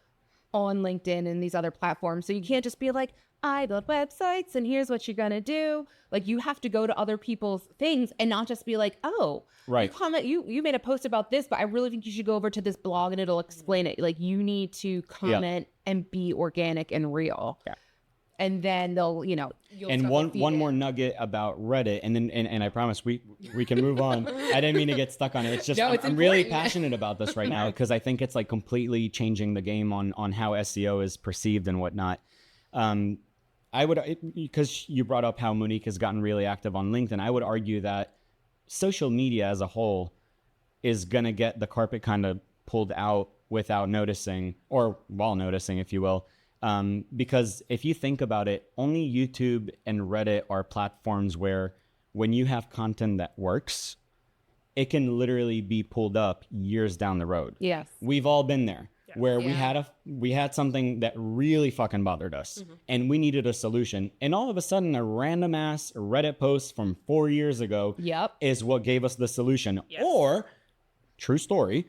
on LinkedIn and these other platforms. So you can't just be like, I build websites and here's what you're going to do. Like you have to go to other people's things and not just be like, oh, you made a post about this, but I really think you should go over to this blog and it'll explain it. Like you need to comment and be organic and real. And then they'll, you know, and one more nugget about Reddit, and then and I promise we can move on. I didn't mean to get stuck on it. It's just I'm really passionate about this right now because I think it's like completely changing the game on how SEO is perceived and whatnot. I would, because you brought up how Monique has gotten really active on LinkedIn, I would argue that social media as a whole is going to get the carpet kind of pulled out without noticing, or while noticing, if you will. Because if you think about it, only YouTube and Reddit are platforms where when you have content that works, it can literally be pulled up years down the road. Yes. We've all been there where we had something that really fucking bothered us and we needed a solution. And all of a sudden a random ass Reddit post from 4 years ago is what gave us the solution. Yes. Or, true story,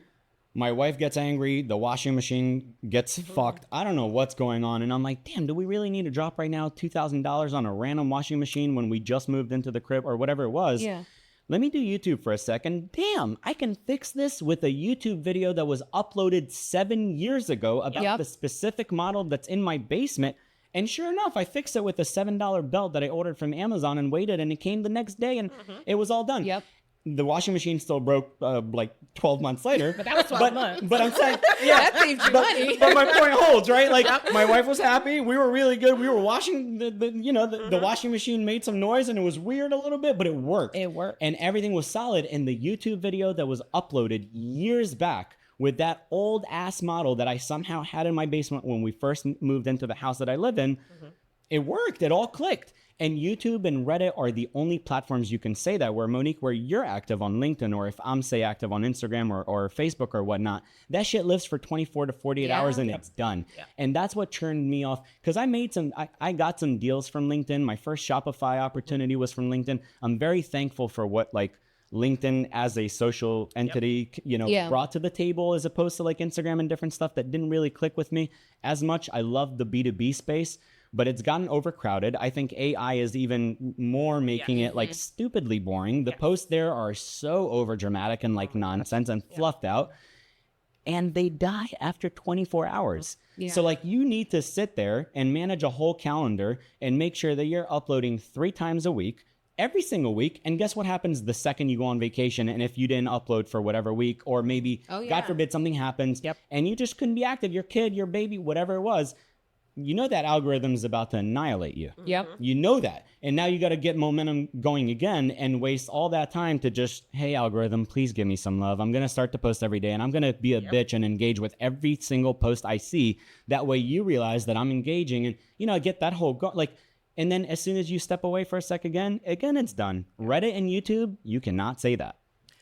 my wife gets angry, the washing machine gets fucked. I don't know what's going on. And I'm like, damn, do we really need to drop right now $2,000 on a random washing machine when we just moved into the crib or whatever it was? Yeah. Let me do YouTube for a second. Damn, I can fix this with a YouTube video that was uploaded 7 years ago about the specific model that's in my basement. And sure enough, I fixed it with a $7 belt that I ordered from Amazon and waited, and it came the next day and it was all done. Yep. The washing machine still broke like 12 months later. But that was 12 months. But I'm saying, yeah. That saved you money. But my point holds, right? Like, my wife was happy. We were really good. We were washing the washing machine made some noise and it was weird a little bit, but it worked. It worked. And everything was solid. And the YouTube video that was uploaded years back with that old ass model that I somehow had in my basement when we first moved into the house that I live in, it worked. It all clicked. And YouTube and Reddit are the only platforms you can say that, where Monique, where you're active on LinkedIn, or if I'm, say, active on Instagram or Facebook or whatnot, that shit lives for 24 to 48 hours and it's done. Yeah. And that's what turned me off, because I got some deals from LinkedIn. My first Shopify opportunity was from LinkedIn. I'm very thankful for what like LinkedIn as a social entity, brought to the table, as opposed to like Instagram and different stuff that didn't really click with me as much. I love the B2B space, but it's gotten overcrowded. I think AI is even more making it like stupidly boring. The posts there are so overdramatic and like nonsense and fluffed out, and they die after 24 hours. Yeah. So like, you need to sit there and manage a whole calendar and make sure that you're uploading 3 times a week, every single week. And guess what happens the second you go on vacation? And if you didn't upload for whatever week, or maybe God forbid something happens and you just couldn't be active, your kid, your baby, whatever it was, you know that algorithm is about to annihilate you. Yep. You know that. And now you got to get momentum going again and waste all that time to just, hey, algorithm, please give me some love. I'm going to start to post every day, and I'm going to be a bitch and engage with every single post I see. That way you realize that I'm engaging, and, get that whole, and then as soon as you step away for a sec again, it's done. Reddit and YouTube, you cannot say that.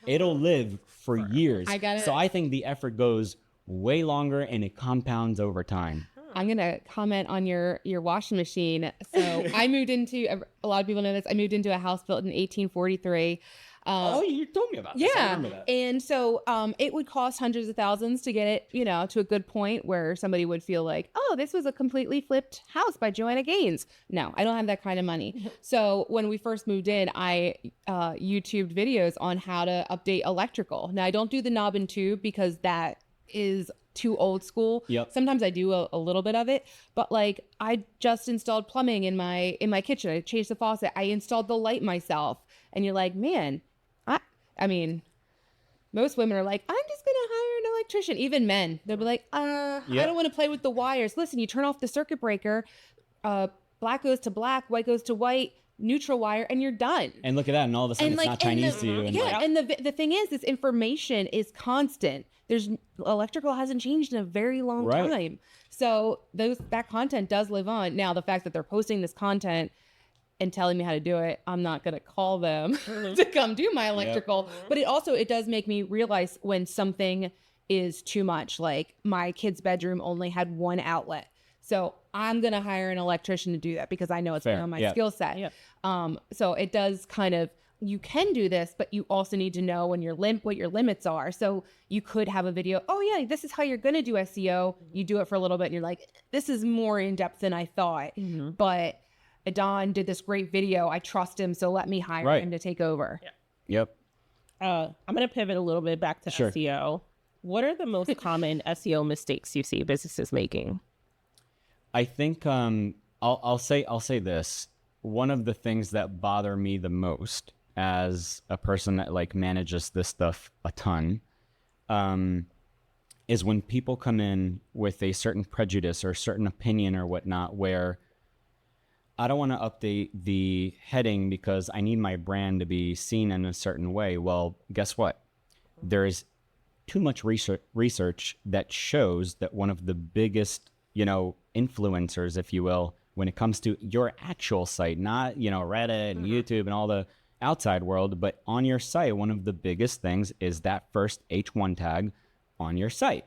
It'll live for years. I got it. So I think the effort goes way longer and it compounds over time. I'm going to comment on your washing machine. So I moved into, a lot of people know this, I moved into a house built in 1843. You told me about this. I remember that. And so it would cost hundreds of thousands to get it, to a good point where somebody would feel like, oh, this was a completely flipped house by Joanna Gaines. No, I don't have that kind of money. So when we first moved in, I YouTubed videos on how to update electrical. Now, I don't do the knob and tube because that is too old school. Yep. Sometimes I do a little bit of it, but like, I just installed plumbing in my kitchen. I changed the faucet. I installed the light myself. And you're like, man, I mean, most women are like, I'm just going to hire an electrician. Even men, they'll be like, I don't want to play with the wires. Listen, you turn off the circuit breaker, black goes to black, white goes to white, neutral wire, and you're done. And look at that. And all of a sudden it's not Chinese to you. And the thing is, this information is constant. Electrical hasn't changed in a very long time. So that content does live on. Now, the fact that they're posting this content and telling me how to do it, I'm not going to call them to come do my electrical. But it does make me realize when something is too much. Like, my kid's bedroom only had one outlet. So I'm going to hire an electrician to do that because I know it's beyond my skill set. Yeah. So it does kind of, you can do this, but you also need to know what your limits are. So you could have a video, oh yeah, this is how you're going to do SEO. You do it for a little bit and you're like, this is more in depth than I thought. Mm-hmm. But Adon did this great video. I trust him, so let me hire him to take over. Yeah. Yep. I'm going to pivot a little bit back to SEO. What are the most common SEO mistakes you see businesses making? I think I'll say this. One of the things that bother me the most as a person that like manages this stuff a ton is when people come in with a certain prejudice or certain opinion or whatnot, where I don't want to update the heading because I need my brand to be seen in a certain way. Well, guess what? There is too much research that shows that one of the biggest, influencers, if you will, when it comes to your actual site, not, Reddit and YouTube and all the outside world, but on your site, one of the biggest things is that first H1 tag on your site.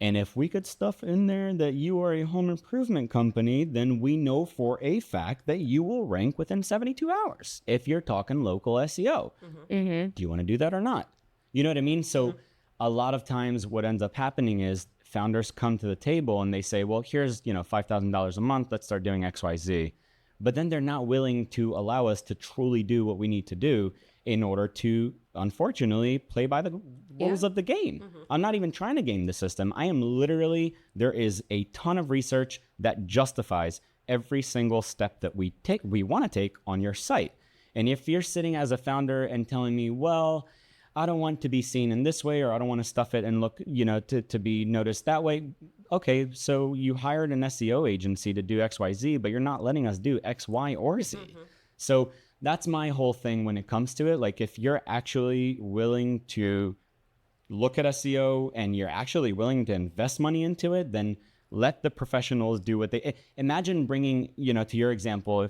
And if we could stuff in there that you are a home improvement company, then we know for a fact that you will rank within 72 hours if you're talking local SEO. Do you want to do that or not? You know what I mean? So a lot of times what ends up happening is founders come to the table and they say, well, here's, $5,000 a month. Let's start doing XYZ. But then they're not willing to allow us to truly do what we need to do in order to, unfortunately, play by the rules of the game. I'm not even trying to game the system. I am literally, there is a ton of research that justifies every single step that we want to take on your site. And if you're sitting as a founder and telling me, well, I don't want to be seen in this way, or I don't want to stuff it and look, to be noticed that way. Okay, so you hired an SEO agency to do XYZ, but you're not letting us do X, Y, or Z. So that's my whole thing when it comes to it. Like, if you're actually willing to look at SEO and you're actually willing to invest money into it, then let the professionals do what they imagine. Bringing, to your example,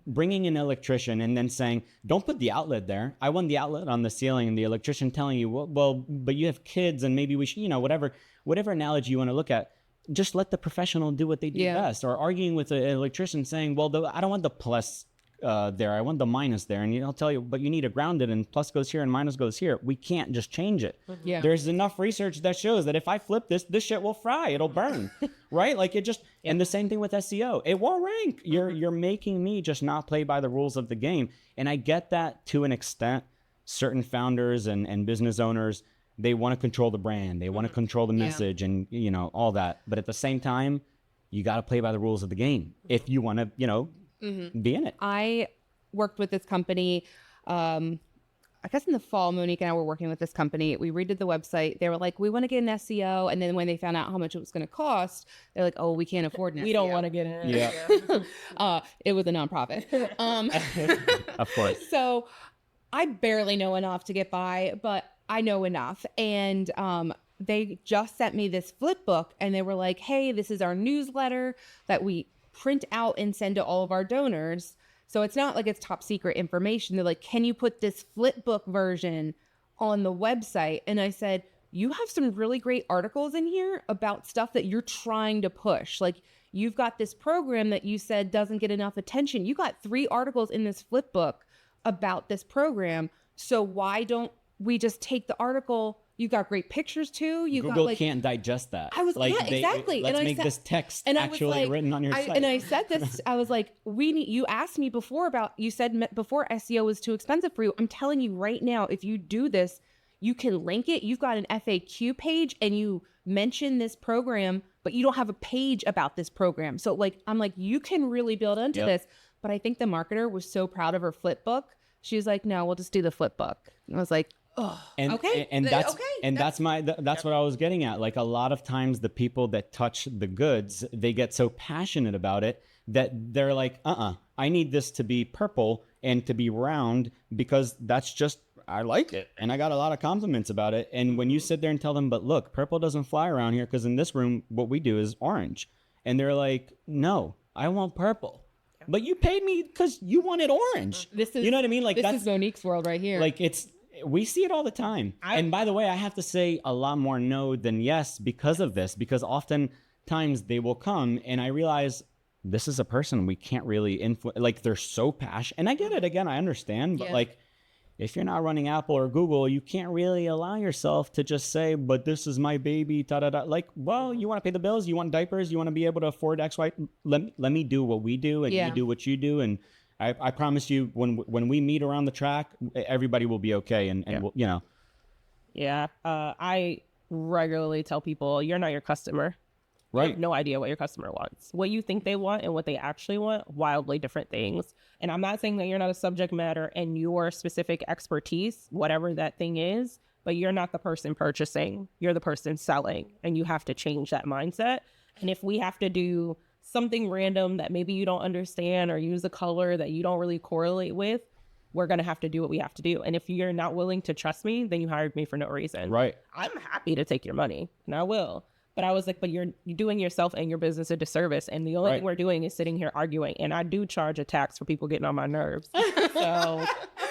bringing an electrician and then saying, don't put the outlet there. I want the outlet on the ceiling, and the electrician telling you, well, but you have kids and maybe we should, whatever analogy you want to look at, just let the professional do what they do best. Or arguing with an electrician saying, well, I don't want the plus there, I want the minus there, and I'll tell you, but you need to ground it, and plus goes here and minus goes here. We can't just change it. There's enough research that shows that if I flip this shit will fry, it'll burn. Right? Like, it just and the same thing with SEO, it won't rank. You're making me just not play by the rules of the game. And I get that to an extent. Certain founders and business owners, they want to control the brand, they want to control the message, and all that. But at the same time, you got to play by the rules of the game if you want to be in it. I worked with this company, I guess in the fall. Monique and I were working with this company. We redid the website. They were like, we want to get an SEO. And then when they found out how much it was going to cost, they're like, oh, we can't afford an SEO. We don't want to get in. It was a nonprofit. Of course. So I barely know enough to get by, but I know enough. And they just sent me this flip book, and they were like, hey, this is our newsletter that we print out and send to all of our donors. So it's not like it's top secret information. They're like, can you put this flip book version on the website? And I said, you have some really great articles in here about stuff that you're trying to push. Like, you've got this program that you said doesn't get enough attention. You got 3 articles in this flip book about this program. So why don't we just take the article? You got great pictures too. Google can't digest that. I was exactly. Let's make this text actually written on your site. And I said this. I was like, you asked me before you said before SEO was too expensive for you. I'm telling you right now, if you do this, you can link it. You've got an FAQ page and you mention this program, but you don't have a page about this program. So I'm like, you can really build into this. But I think the marketer was so proud of her flip book. She was like, no, we'll just do the flip book. And I was like, oh, okay. And that's what I was getting at. Like, a lot of times the people that touch the goods, they get so passionate about it that they're like, I need this to be purple and to be round because that's just, I like it. And I got a lot of compliments about it. And when you sit there and tell them, but look, purple doesn't fly around here because in this room, what we do is orange. And they're like, no, I want purple. But you paid me because you wanted orange. You know what I mean? Like, this is Monique's world right here. Like, we see it all the time. And by the way, I have to say a lot more no than yes because of this, because oftentimes they will come and I realize this is a person we can't really influence. Like, they're so passionate. And I get it. Again, I understand. But like, if you're not running Apple or Google, you can't really allow yourself to just say, but this is my baby, da-da-da. Like, well, you want to pay the bills, you want diapers, you want to be able to afford X, Y. Let me do what we do and you do what you do. And I promise you, when we meet around the track, everybody will be okay. And we'll, Yeah. I regularly tell people, you're not your customer. Right. You have no idea what your customer wants. What you think they want and what they actually want, wildly different things. And I'm not saying that you're not a subject matter and your specific expertise, whatever that thing is, but you're not the person purchasing. You're the person selling, and you have to change that mindset. And if we have to do something random that maybe you don't understand or use a color that you don't really correlate with, we're going to have to do what we have to do. And if you're not willing to trust me, then you hired me for no reason. Right. I'm happy to take your money, and I will. But I was like, but you're doing yourself and your business a disservice. And the only thing we're doing is sitting here arguing. And I do charge a tax for people getting on my nerves. So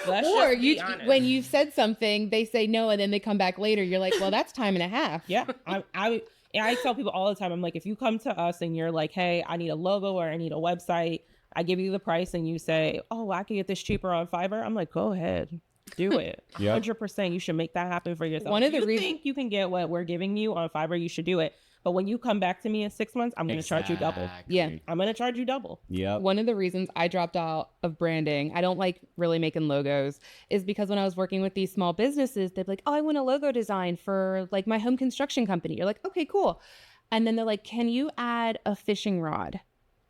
let's Or just be honest. when you've said something, they say no, and then they come back later. You're like, well, that's time and a half. Yeah. I tell people all the time, I'm like, if you come to us and you're like, hey, I need a logo or I need a website, I give you the price and you say, oh, I can get this cheaper on Fiverr. I'm like, go ahead. Do it. 100%. You should make that happen for yourself. One of the if you reasons think you can get what we're giving you on Fiverr, you should do it. But when you come back to me in 6 months, I'm going to charge you double. Yeah. I'm going to charge you double. Yeah. One of the reasons I dropped out of branding, I don't like really making logos, is because when I was working with these small businesses, they'd be like, oh, I want a logo design for like my home construction company. You're like, okay, cool. And then they're like, can you add a fishing rod?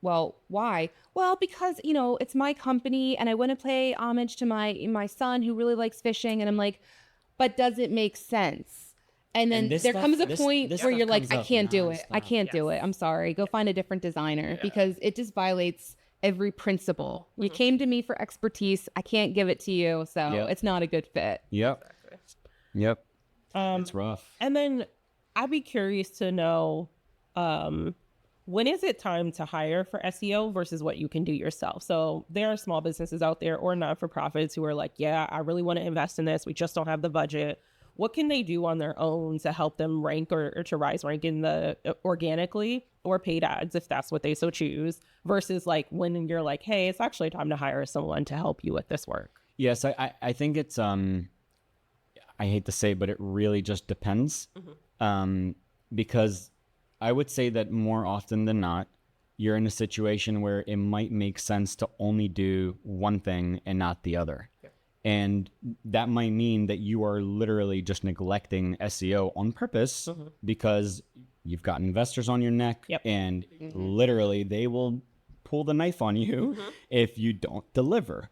Well, why? Well, because, you know, it's my company and I want to pay homage to my son who really likes fishing. And I'm like, but does it make sense? And then there comes a point where you're like, I can't do it. I can't do it. I'm sorry. Go find a different designer because it just violates every principle. You came to me for expertise. I can't give it to you. So it's not a good fit. Yep. It's rough. And then I'd be curious to know, when is it time to hire for SEO versus what you can do yourself? So there are small businesses out there or not-for-profits who are like, yeah, I really want to invest in this. We just don't have the budget. What can they do on their own to help them rank or to rise rank in the organically or paid ads if that's what they so choose versus like when you're like, hey, it's actually time to hire someone to help you with this work? Yes, I think it's, I hate to say, but it really just depends. Because I would say that more often than not, you're in a situation where it might make sense to only do one thing and not the other. And that might mean that you are literally just neglecting SEO on purpose because you've got investors on your neck and literally they will pull the knife on you if you don't deliver.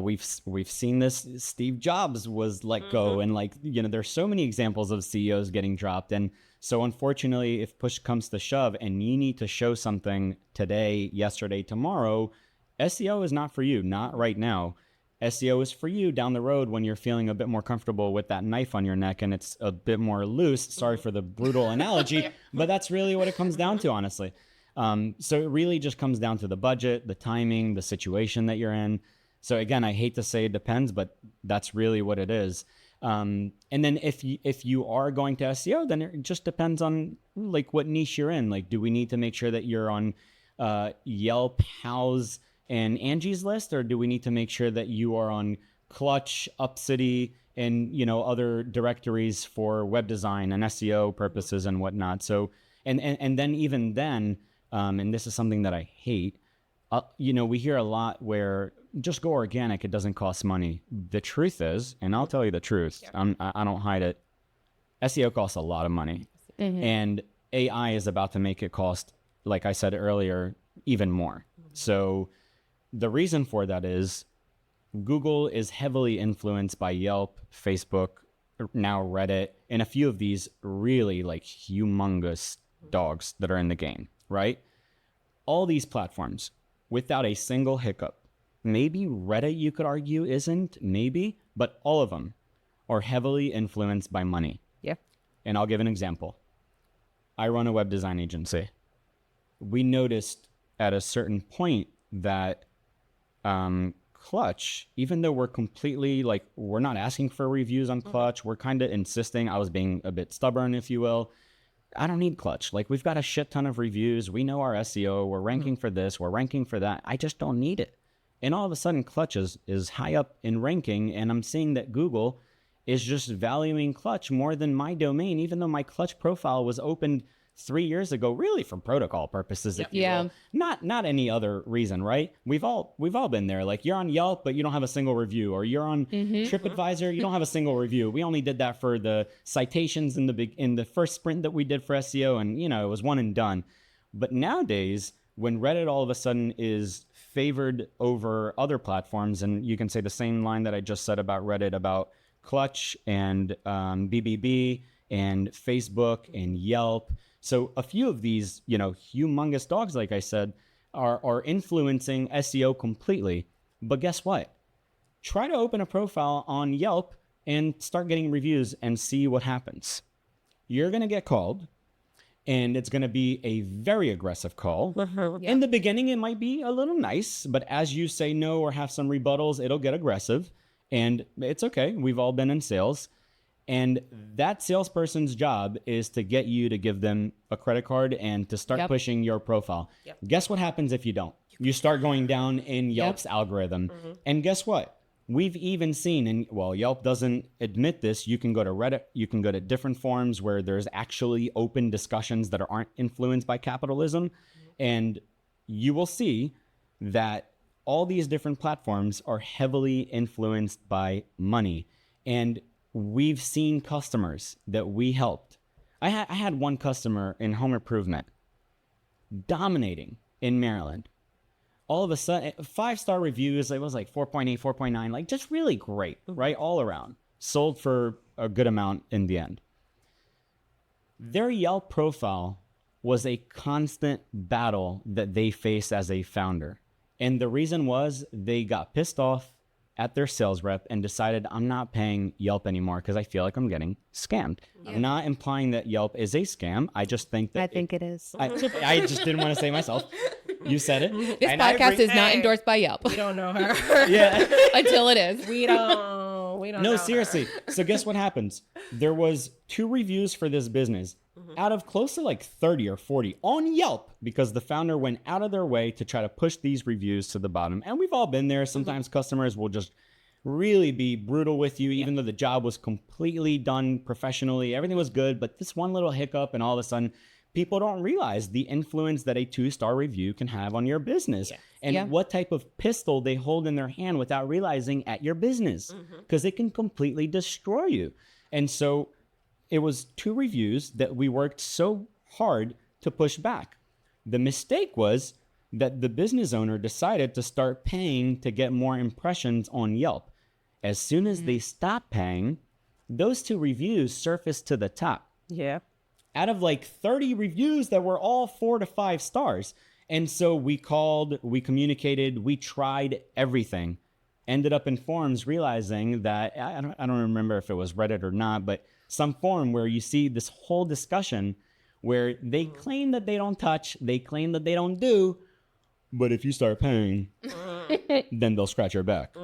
We've seen this. Steve Jobs was let go, and like, you know, there's so many examples of CEOs getting dropped. And so unfortunately, if push comes to shove and you need to show something today, yesterday, tomorrow, SEO is not for you, not right now. SEO is for you down the road when you're feeling a bit more comfortable with that knife on your neck and it's a bit more loose. Sorry for the brutal analogy, but that's really what it comes down to, honestly. So it really just comes down to the budget, the timing, the situation that you're in. So again, I hate to say it depends, but that's really what it is. And then if you are going to SEO, then it just depends on like what niche you're in. Like, do we need to make sure that you're on Yelp, Houzz, and Angie's List, or do we need to make sure that you are on Clutch, UpCity, and, you know, other directories for web design and SEO purposes and whatnot? So, and then even then, and this is something that I hate, you know, we hear a lot where just go organic, it doesn't cost money. The truth is, and I'll tell you the truth, I don't hide it, SEO costs a lot of money. And AI is about to make it cost, like I said earlier, even more. So the reason for that is Google is heavily influenced by Yelp, Facebook, now Reddit, and a few of these really like humongous dogs that are in the game, right? All these platforms without a single hiccup. Maybe Reddit, you could argue, isn't, maybe, but all of them are heavily influenced by money. And I'll give an example. I run a web design agency. We noticed at a certain point that Clutch, even though we're completely like, we're not asking for reviews on Clutch, we're kind of insisting, I was being a bit stubborn, if you will. I don't need Clutch. Like, we've got a shit ton of reviews. We know our SEO. We're ranking for this. We're ranking for that. I just don't need it. And all of a sudden, Clutch is high up in ranking, and I'm seeing that Google is just valuing Clutch more than my domain, even though my Clutch profile was opened 3 years ago, really for protocol purposes, if you will. Not any other reason, right? We've all been there. Like, you're on Yelp, but you don't have a single review, or you're on TripAdvisor, you don't have a single review. We only did that for the citations in the first sprint that we did for SEO, and you know, it was one and done. But nowadays, when Reddit all of a sudden is favored over other platforms, and you can say the same line that I just said about Reddit about Clutch and BBB and Facebook and Yelp. So a few of these, humongous dogs, like I said, are influencing SEO completely. But guess what? Try to open a profile on Yelp and start getting reviews and see what happens. You're going to get called, and it's going to be a very aggressive call. In the beginning, it might be a little nice, but as you say no or have some rebuttals, it'll get aggressive. And it's okay. We've all been in sales. And that salesperson's job is to get you to give them a credit card and to start pushing your profile. Guess what happens if you don't? You start going down in Yelp's algorithm. And guess what? We've even seen, and Yelp doesn't admit this, you can go to Reddit, you can go to different forums where there's actually open discussions that aren't influenced by capitalism. And you will see that all these different platforms are heavily influenced by money. And we've seen customers that we helped. I had one customer in home improvement dominating in Maryland. All of a sudden, 5-star reviews, it was like 4.8, 4.9, like just really great, right? All around. Sold for a good amount in the end. Their Yelp profile was a constant battle that they faced as a founder. And the reason was they got pissed off at their sales rep and decided, I'm not paying Yelp anymore because I feel like I'm getting scammed. I'm not implying that Yelp is a scam. I just think that I think it is. I just didn't want to say myself. You said it. This podcast is not endorsed by Yelp. We don't know her. Yeah. Until it is. We don't know seriously. her. So guess what happens? There was 2 reviews for this business out of close to like 30 or 40 on Yelp because the founder went out of their way to try to push these reviews to the bottom. And we've all been there. Sometimes customers will just really be brutal with you, even though the job was completely done professionally. Everything was good, but this one little hiccup and all of a sudden people don't realize the influence that a 2-star review can have on your business and what type of pistol they hold in their hand without realizing at your business, because it can completely destroy you. And so it was 2 reviews that we worked so hard to push back. The mistake was that the business owner decided to start paying to get more impressions on Yelp. As soon as they stopped paying, those 2 reviews surfaced to the top. Yeah. Out of like 30 reviews that were all 4 to 5 stars. And so we called, we communicated, we tried everything. Ended up in forums realizing that, I don't remember if it was Reddit or not, but some forum where you see this whole discussion where they claim that they don't touch, they claim that they don't do, but if you start paying, then they'll scratch your back.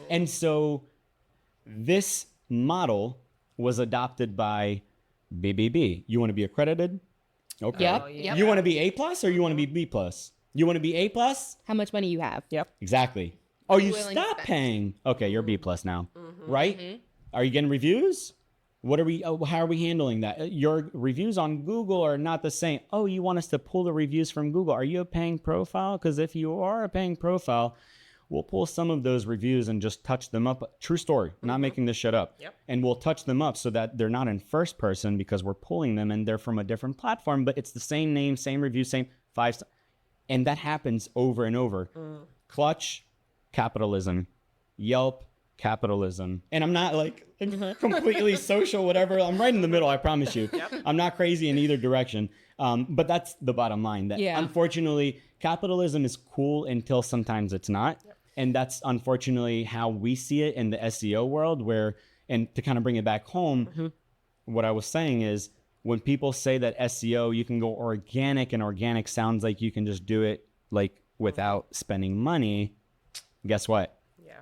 And so this model was adopted by BBB. You want to be accredited? Okay. Yep. You want to be A+ or you want to be B+? You want to be A+? How much money you have? Yep. Exactly. Oh, you Willing to stop spend. paying. Okay, you're B+ now, right? Are you getting reviews? What are we? How are we handling that? Your reviews on Google are not the same. Oh, you want us to pull the reviews from Google? Are you a paying profile? Because if you are a paying profile, we'll pull some of those reviews and just touch them up. True story. Not making this shit up. And we'll touch them up so that they're not in first person because we're pulling them and they're from a different platform, but it's the same name, same review, same 5 stars. And that happens over and over. Clutch, capitalism. Yelp, capitalism. And I'm not like completely social, whatever. I'm right in the middle, I promise you. I'm not crazy in either direction. But that's the bottom line. That unfortunately, capitalism is cool until sometimes it's not. And that's unfortunately how we see it in the SEO world where, and to kind of bring it back home, what I was saying is when people say that SEO, you can go organic, and organic sounds like you can just do it like without spending money. Guess what?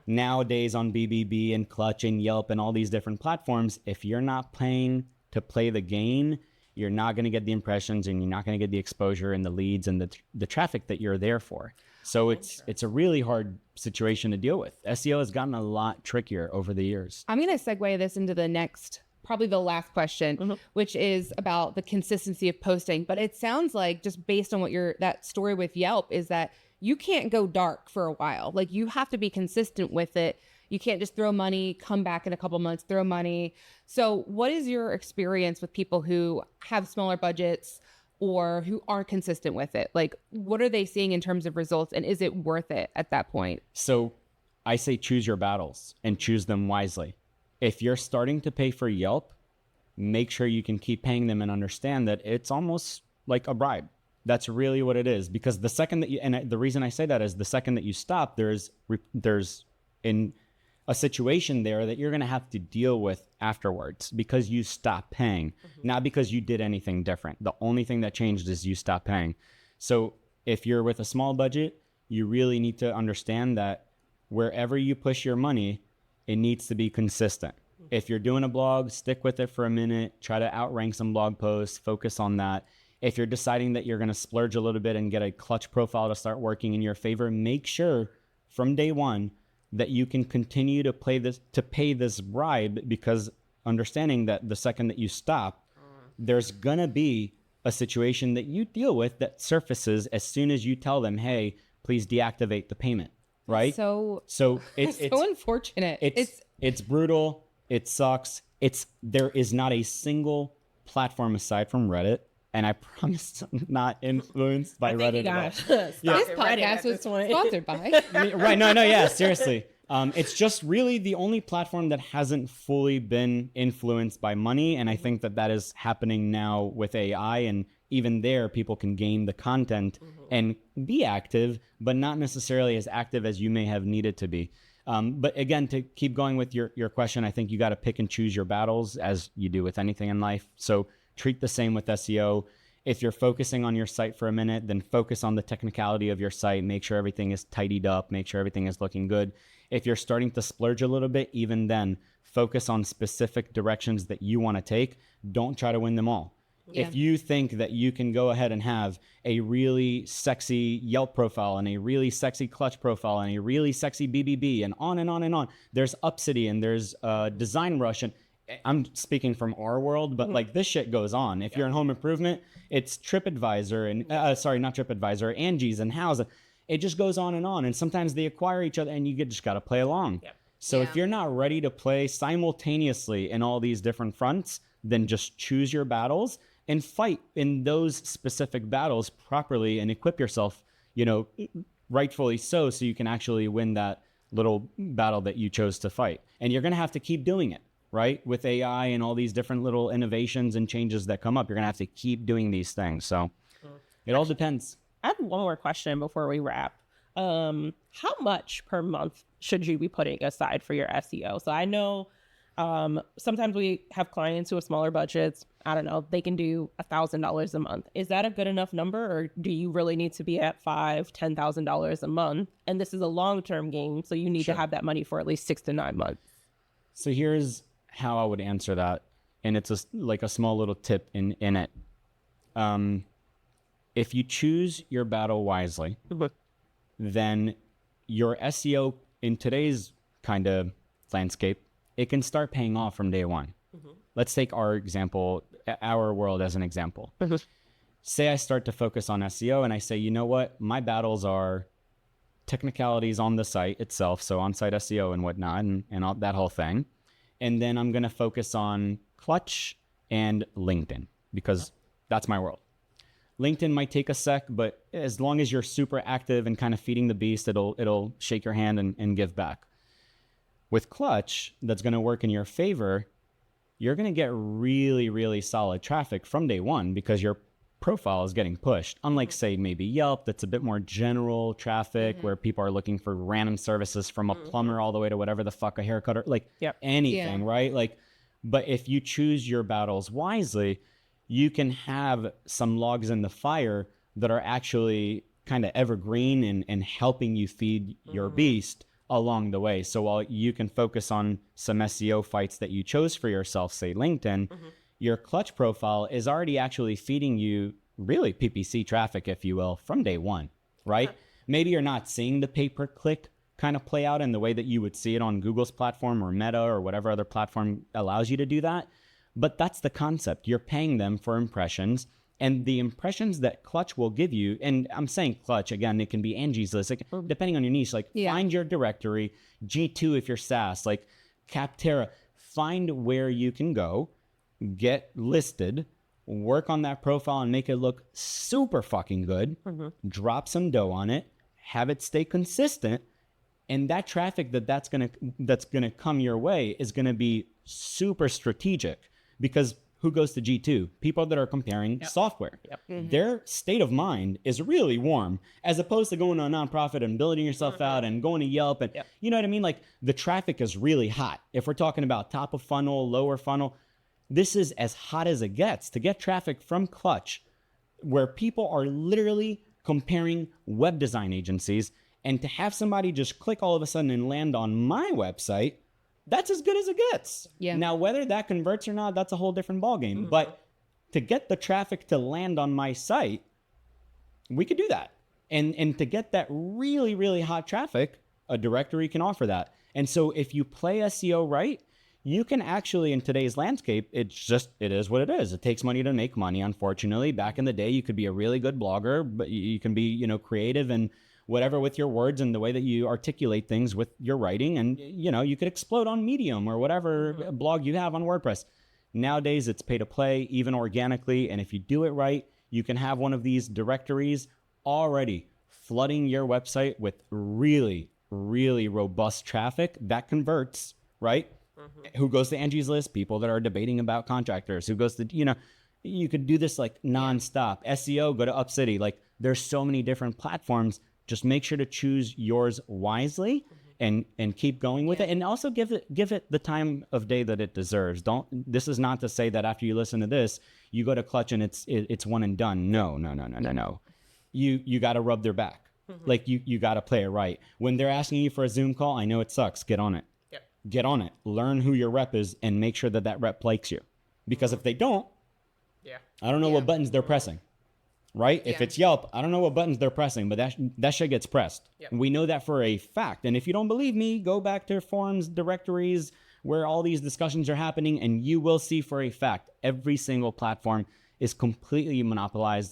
Nowadays on BBB and Clutch and Yelp and all these different platforms, if you're not paying to play the game, you're not going to get the impressions and you're not going to get the exposure and the leads and the traffic that you're there for. So it's a really hard situation to deal with. SEO has gotten a lot trickier over the years. I'm going to segue this into the next, probably the last question, which is about the consistency of posting. But it sounds like, just based on what that story with Yelp, is that you can't go dark for a while. Like, you have to be consistent with it. You can't just throw money, come back in a couple months, throw money. So what is your experience with people who have smaller budgets or who aren't consistent with it? Like, what are they seeing in terms of results, and is it worth it at that point? So I say choose your battles and choose them wisely. If you're starting to pay for Yelp, make sure you can keep paying them and understand that it's almost like a bribe. That's really what it is. Because the second that you, and the reason I say that is the second that you stop, there's in a situation there that you're going to have to deal with afterwards because you stop paying, not because you did anything different. The only thing that changed is you stopped paying. So if you're with a small budget, you really need to understand that wherever you push your money, it needs to be consistent. If you're doing a blog, stick with it for a minute, try to outrank some blog posts, focus on that. If you're deciding that you're going to splurge a little bit and get a clutch profile to start working in your favor, make sure from day one that you can continue to pay this bribe, because understanding that the second that you stop, there's going to be a situation that you deal with that surfaces as soon as you tell them, hey, please deactivate the payment, right? So it's so unfortunate. It's brutal. It sucks. There is not a single platform aside from Reddit, and I promise I'm not influenced by Reddit at all. This podcast was sponsored by. Right? No, yeah, seriously. It's just really the only platform that hasn't fully been influenced by money, and I think that is happening now with AI. And even there, people can game the content and be active, but not necessarily as active as you may have needed to be. But again, to keep going with your question, I think you got to pick and choose your battles as you do with anything in life. So treat the same with SEO. If you're focusing on your site for a minute, then focus on the technicality of your site. Make sure everything is tidied up. Make sure everything is looking good. If you're starting to splurge a little bit, even then, focus on specific directions that you want to take. Don't try to win them all. Yeah. If you think that you can go ahead and have a really sexy Yelp profile and a really sexy Clutch profile and a really sexy BBB and on and on and on, there's Upsity and there's Design Rush, and I'm speaking from our world, but like this shit goes on. If you're in home improvement, it's TripAdvisor and not TripAdvisor, Angie's and House. It just goes on, and sometimes they acquire each other, and you just got to play along. Yeah. So if you're not ready to play simultaneously in all these different fronts, then just choose your battles and fight in those specific battles properly and equip yourself, rightfully so you can actually win that little battle that you chose to fight. And you're going to have to keep doing it. Right? With AI and all these different little innovations and changes that come up, you're going to have to keep doing these things. So it all depends. I have one more question before we wrap. How much per month should you be putting aside for your SEO? So I know sometimes we have clients who have smaller budgets. I don't know, they can do $1,000 a month. Is that a good enough number, or do you really need to be at $5,000, $10,000 a month? And this is a long-term game, so you need to have that money for at least 6 to 9 months. So here's how I would answer that, and it's a small little tip in it. If you choose your battle wisely, then your SEO in today's kind of landscape, it can start paying off from day one. Let's take our world as an example. Say I start to focus on SEO and I say, you know what, my battles are technicalities on the site itself, so on-site SEO and whatnot, and all that whole thing. And then I'm going to focus on Clutch and LinkedIn because that's my world. LinkedIn might take a sec, but as long as you're super active and kind of feeding the beast, it'll shake your hand and give back. With Clutch, that's going to work in your favor. You're going to get really, really solid traffic from day one because your profile is getting pushed. Unlike, say, maybe Yelp, that's a bit more general traffic where people are looking for random services from a plumber all the way to whatever the fuck, a haircutter, anything, right? But if you choose your battles wisely, you can have some logs in the fire that are actually kind of evergreen and helping you feed your beast along the way. So while you can focus on some SEO fights that you chose for yourself, say LinkedIn, your Clutch profile is already actually feeding you really PPC traffic, if you will, from day one, right? Maybe you're not seeing the pay-per-click kind of play out in the way that you would see it on Google's platform or Meta or whatever other platform allows you to do that. But that's the concept. You're paying them for impressions, and the impressions that Clutch will give you, and I'm saying Clutch, again, it can be Angie's List, depending on your niche, find your directory, G2 if you're SaaS, Capterra, find where you can go, get listed, work on that profile and make it look super fucking good, drop some dough on it, have it stay consistent, and that traffic that's gonna come your way is gonna be super strategic, because who goes to G2? People that are comparing software. Their state of mind is really warm, as opposed to going to a nonprofit and building yourself out and going to Yelp. And you know what I mean? Like, the traffic is really hot. If we're talking about top of funnel, lower funnel, this is as hot as it gets. To get traffic from Clutch, where people are literally comparing web design agencies, and to have somebody just click all of a sudden and land on my website, that's as good as it gets. Yeah. Now, whether that converts or not, that's a whole different ballgame. But to get the traffic to land on my site, we could do that. And to get that really, really hot traffic, a directory can offer that. And so if you play SEO right, you can actually, in today's landscape, it is what it is. It takes money to make money, unfortunately. Back in the day, you could be a really good blogger, but you can be, you know, creative and whatever with your words and the way that you articulate things with your writing. And, you know, you could explode on Medium or whatever blog you have on WordPress. Nowadays, it's pay to play, even organically. And if you do it right, you can have one of these directories already flooding your website with really, really robust traffic that converts, right? Who goes to Angie's List? People that are debating about contractors. Who goes to, you know, you could do this like nonstop. SEO, go to UpCity. Like, there's so many different platforms. Just make sure to choose yours wisely and keep going with it. And also give it the time of day that it deserves. This is not to say that after you listen to this, you go to Clutch and it's one and done. No. You got to rub their back. Like, you got to play it right. When they're asking you for a Zoom call, I know it sucks. Get on it. Get on it. Learn who your rep is and make sure that rep likes you. Because if they don't, I don't know what buttons they're pressing, right? If it's Yelp, I don't know what buttons they're pressing, but that shit gets pressed. We know that for a fact. And if you don't believe me, go back to forums, directories, where all these discussions are happening, and you will see for a fact every single platform is completely monetized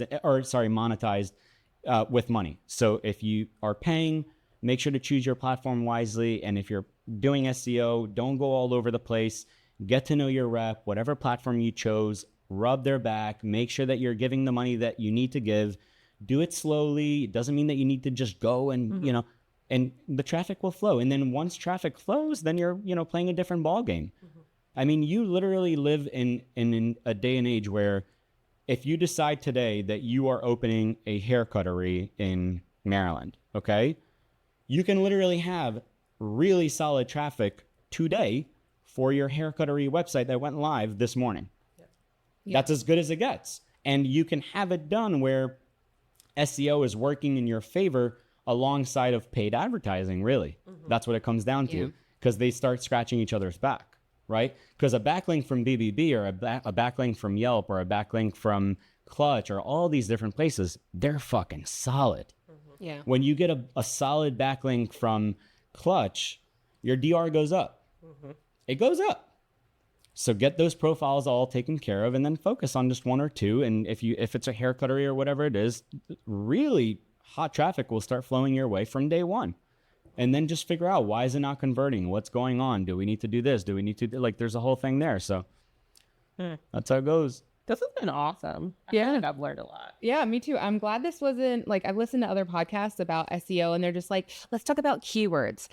with money. So if you are paying, make sure to choose your platform wisely. And if you're doing SEO, don't go all over the place. Get to know your rep, whatever platform you chose, rub their back, make sure that you're giving the money that you need to give. Do it slowly. It doesn't mean that you need to just go and, you know, and the traffic will flow. And then once traffic flows, then you're, you know, playing a different ball game. I mean, you literally live in a day and age where if you decide today that you are opening a haircuttery in Maryland, okay, you can literally have really solid traffic today for your haircuttery website that went live this morning. That's as good as it gets. And you can have it done where SEO is working in your favor alongside of paid advertising, really. That's what it comes down to, because they start scratching each other's back, right? Because a backlink from BBB or a backlink from Yelp or a backlink from Clutch or all these different places, they're fucking solid. When you get a solid backlink from Clutch, your DR goes up. It goes up. So get those profiles all taken care of and then focus on just one or two. And if it's a haircuttery or whatever it is, really hot traffic will start flowing your way from day one. And then just figure out, why is it not converting? What's going on? Do we need to do this? Do we need to do, like, there's a whole thing there. So that's how it goes. This has been awesome. I've learned a lot. Yeah, me too. I'm glad this wasn't like, I've listened to other podcasts about SEO and they're just like, let's talk about keywords.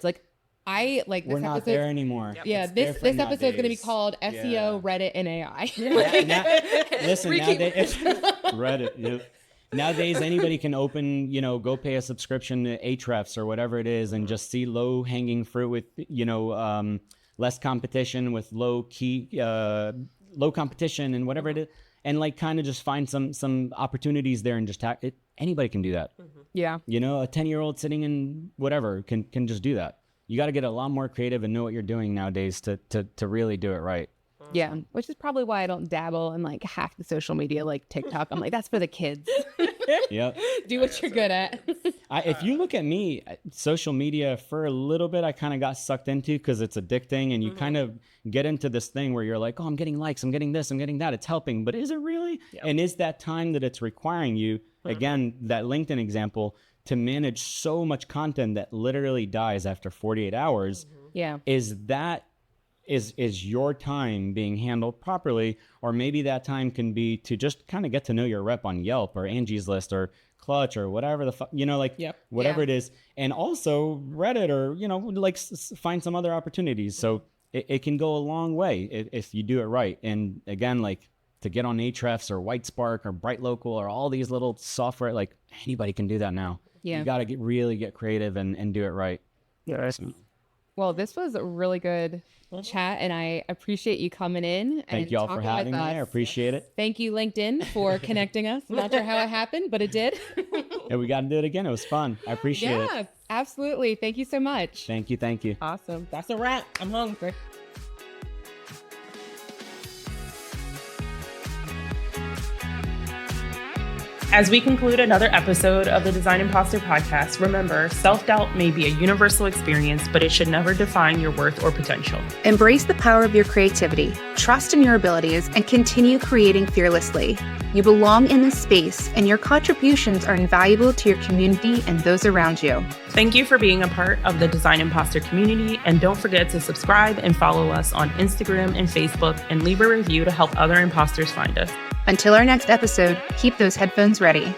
Like, We're not there anymore. Yeah, this episode is going to be called SEO, Reddit, and AI. Listen, nowadays, Reddit. Nowadays, anybody can open, go pay a subscription to Ahrefs or whatever it is, and just see low hanging fruit with, less competition, with low competition and whatever it is, and like kind of just find some opportunities there and just anybody can do that. Yeah. A 10-year-old sitting in whatever can just do that. You got to get a lot more creative and know what you're doing nowadays to really do it right. Yeah, which is probably why I don't dabble and like hack the social media like TikTok. I'm like, that's for the kids. Yep. Do what you're good at. If you look at me, social media for a little bit, I kind of got sucked into because it's addicting, and you kind of get into this thing where you're like, oh, I'm getting likes, I'm getting this, I'm getting that. It's helping, but is it really? Yep. And is that time that it's requiring you, again, that LinkedIn example, to manage so much content that literally dies after 48 hours? Yeah. Is your time being handled properly? Or maybe that time can be to just kind of get to know your rep on Yelp or Angie's List or Clutch or whatever the fuck, whatever it is. And also Reddit or, find some other opportunities. So it can go a long way if you do it right. And again, like to get on Ahrefs or Whitespark or BrightLocal or all these little software, like anybody can do that now. Yeah. You got to really get creative and do it right. Yeah. So, Well, this was a really good chat, and I appreciate you coming in. thank and you all for talking having me. with I us. appreciate it. Thank you, LinkedIn, for connecting us. Not sure how it happened, but it did. And we got to do it again. It was fun. I appreciate it. Yeah, absolutely. Thank you so much. Thank you. Thank you. Awesome. That's a wrap. I'm hungry. As we conclude another episode of the Design Imposter podcast, remember, self-doubt may be a universal experience, but it should never define your worth or potential. Embrace the power of your creativity, trust in your abilities, and continue creating fearlessly. You belong in this space, and your contributions are invaluable to your community and those around you. Thank you for being a part of the Design Imposter community, and don't forget to subscribe and follow us on Instagram and Facebook, and leave a review to help other imposters find us. Until our next episode, keep those headphones ready.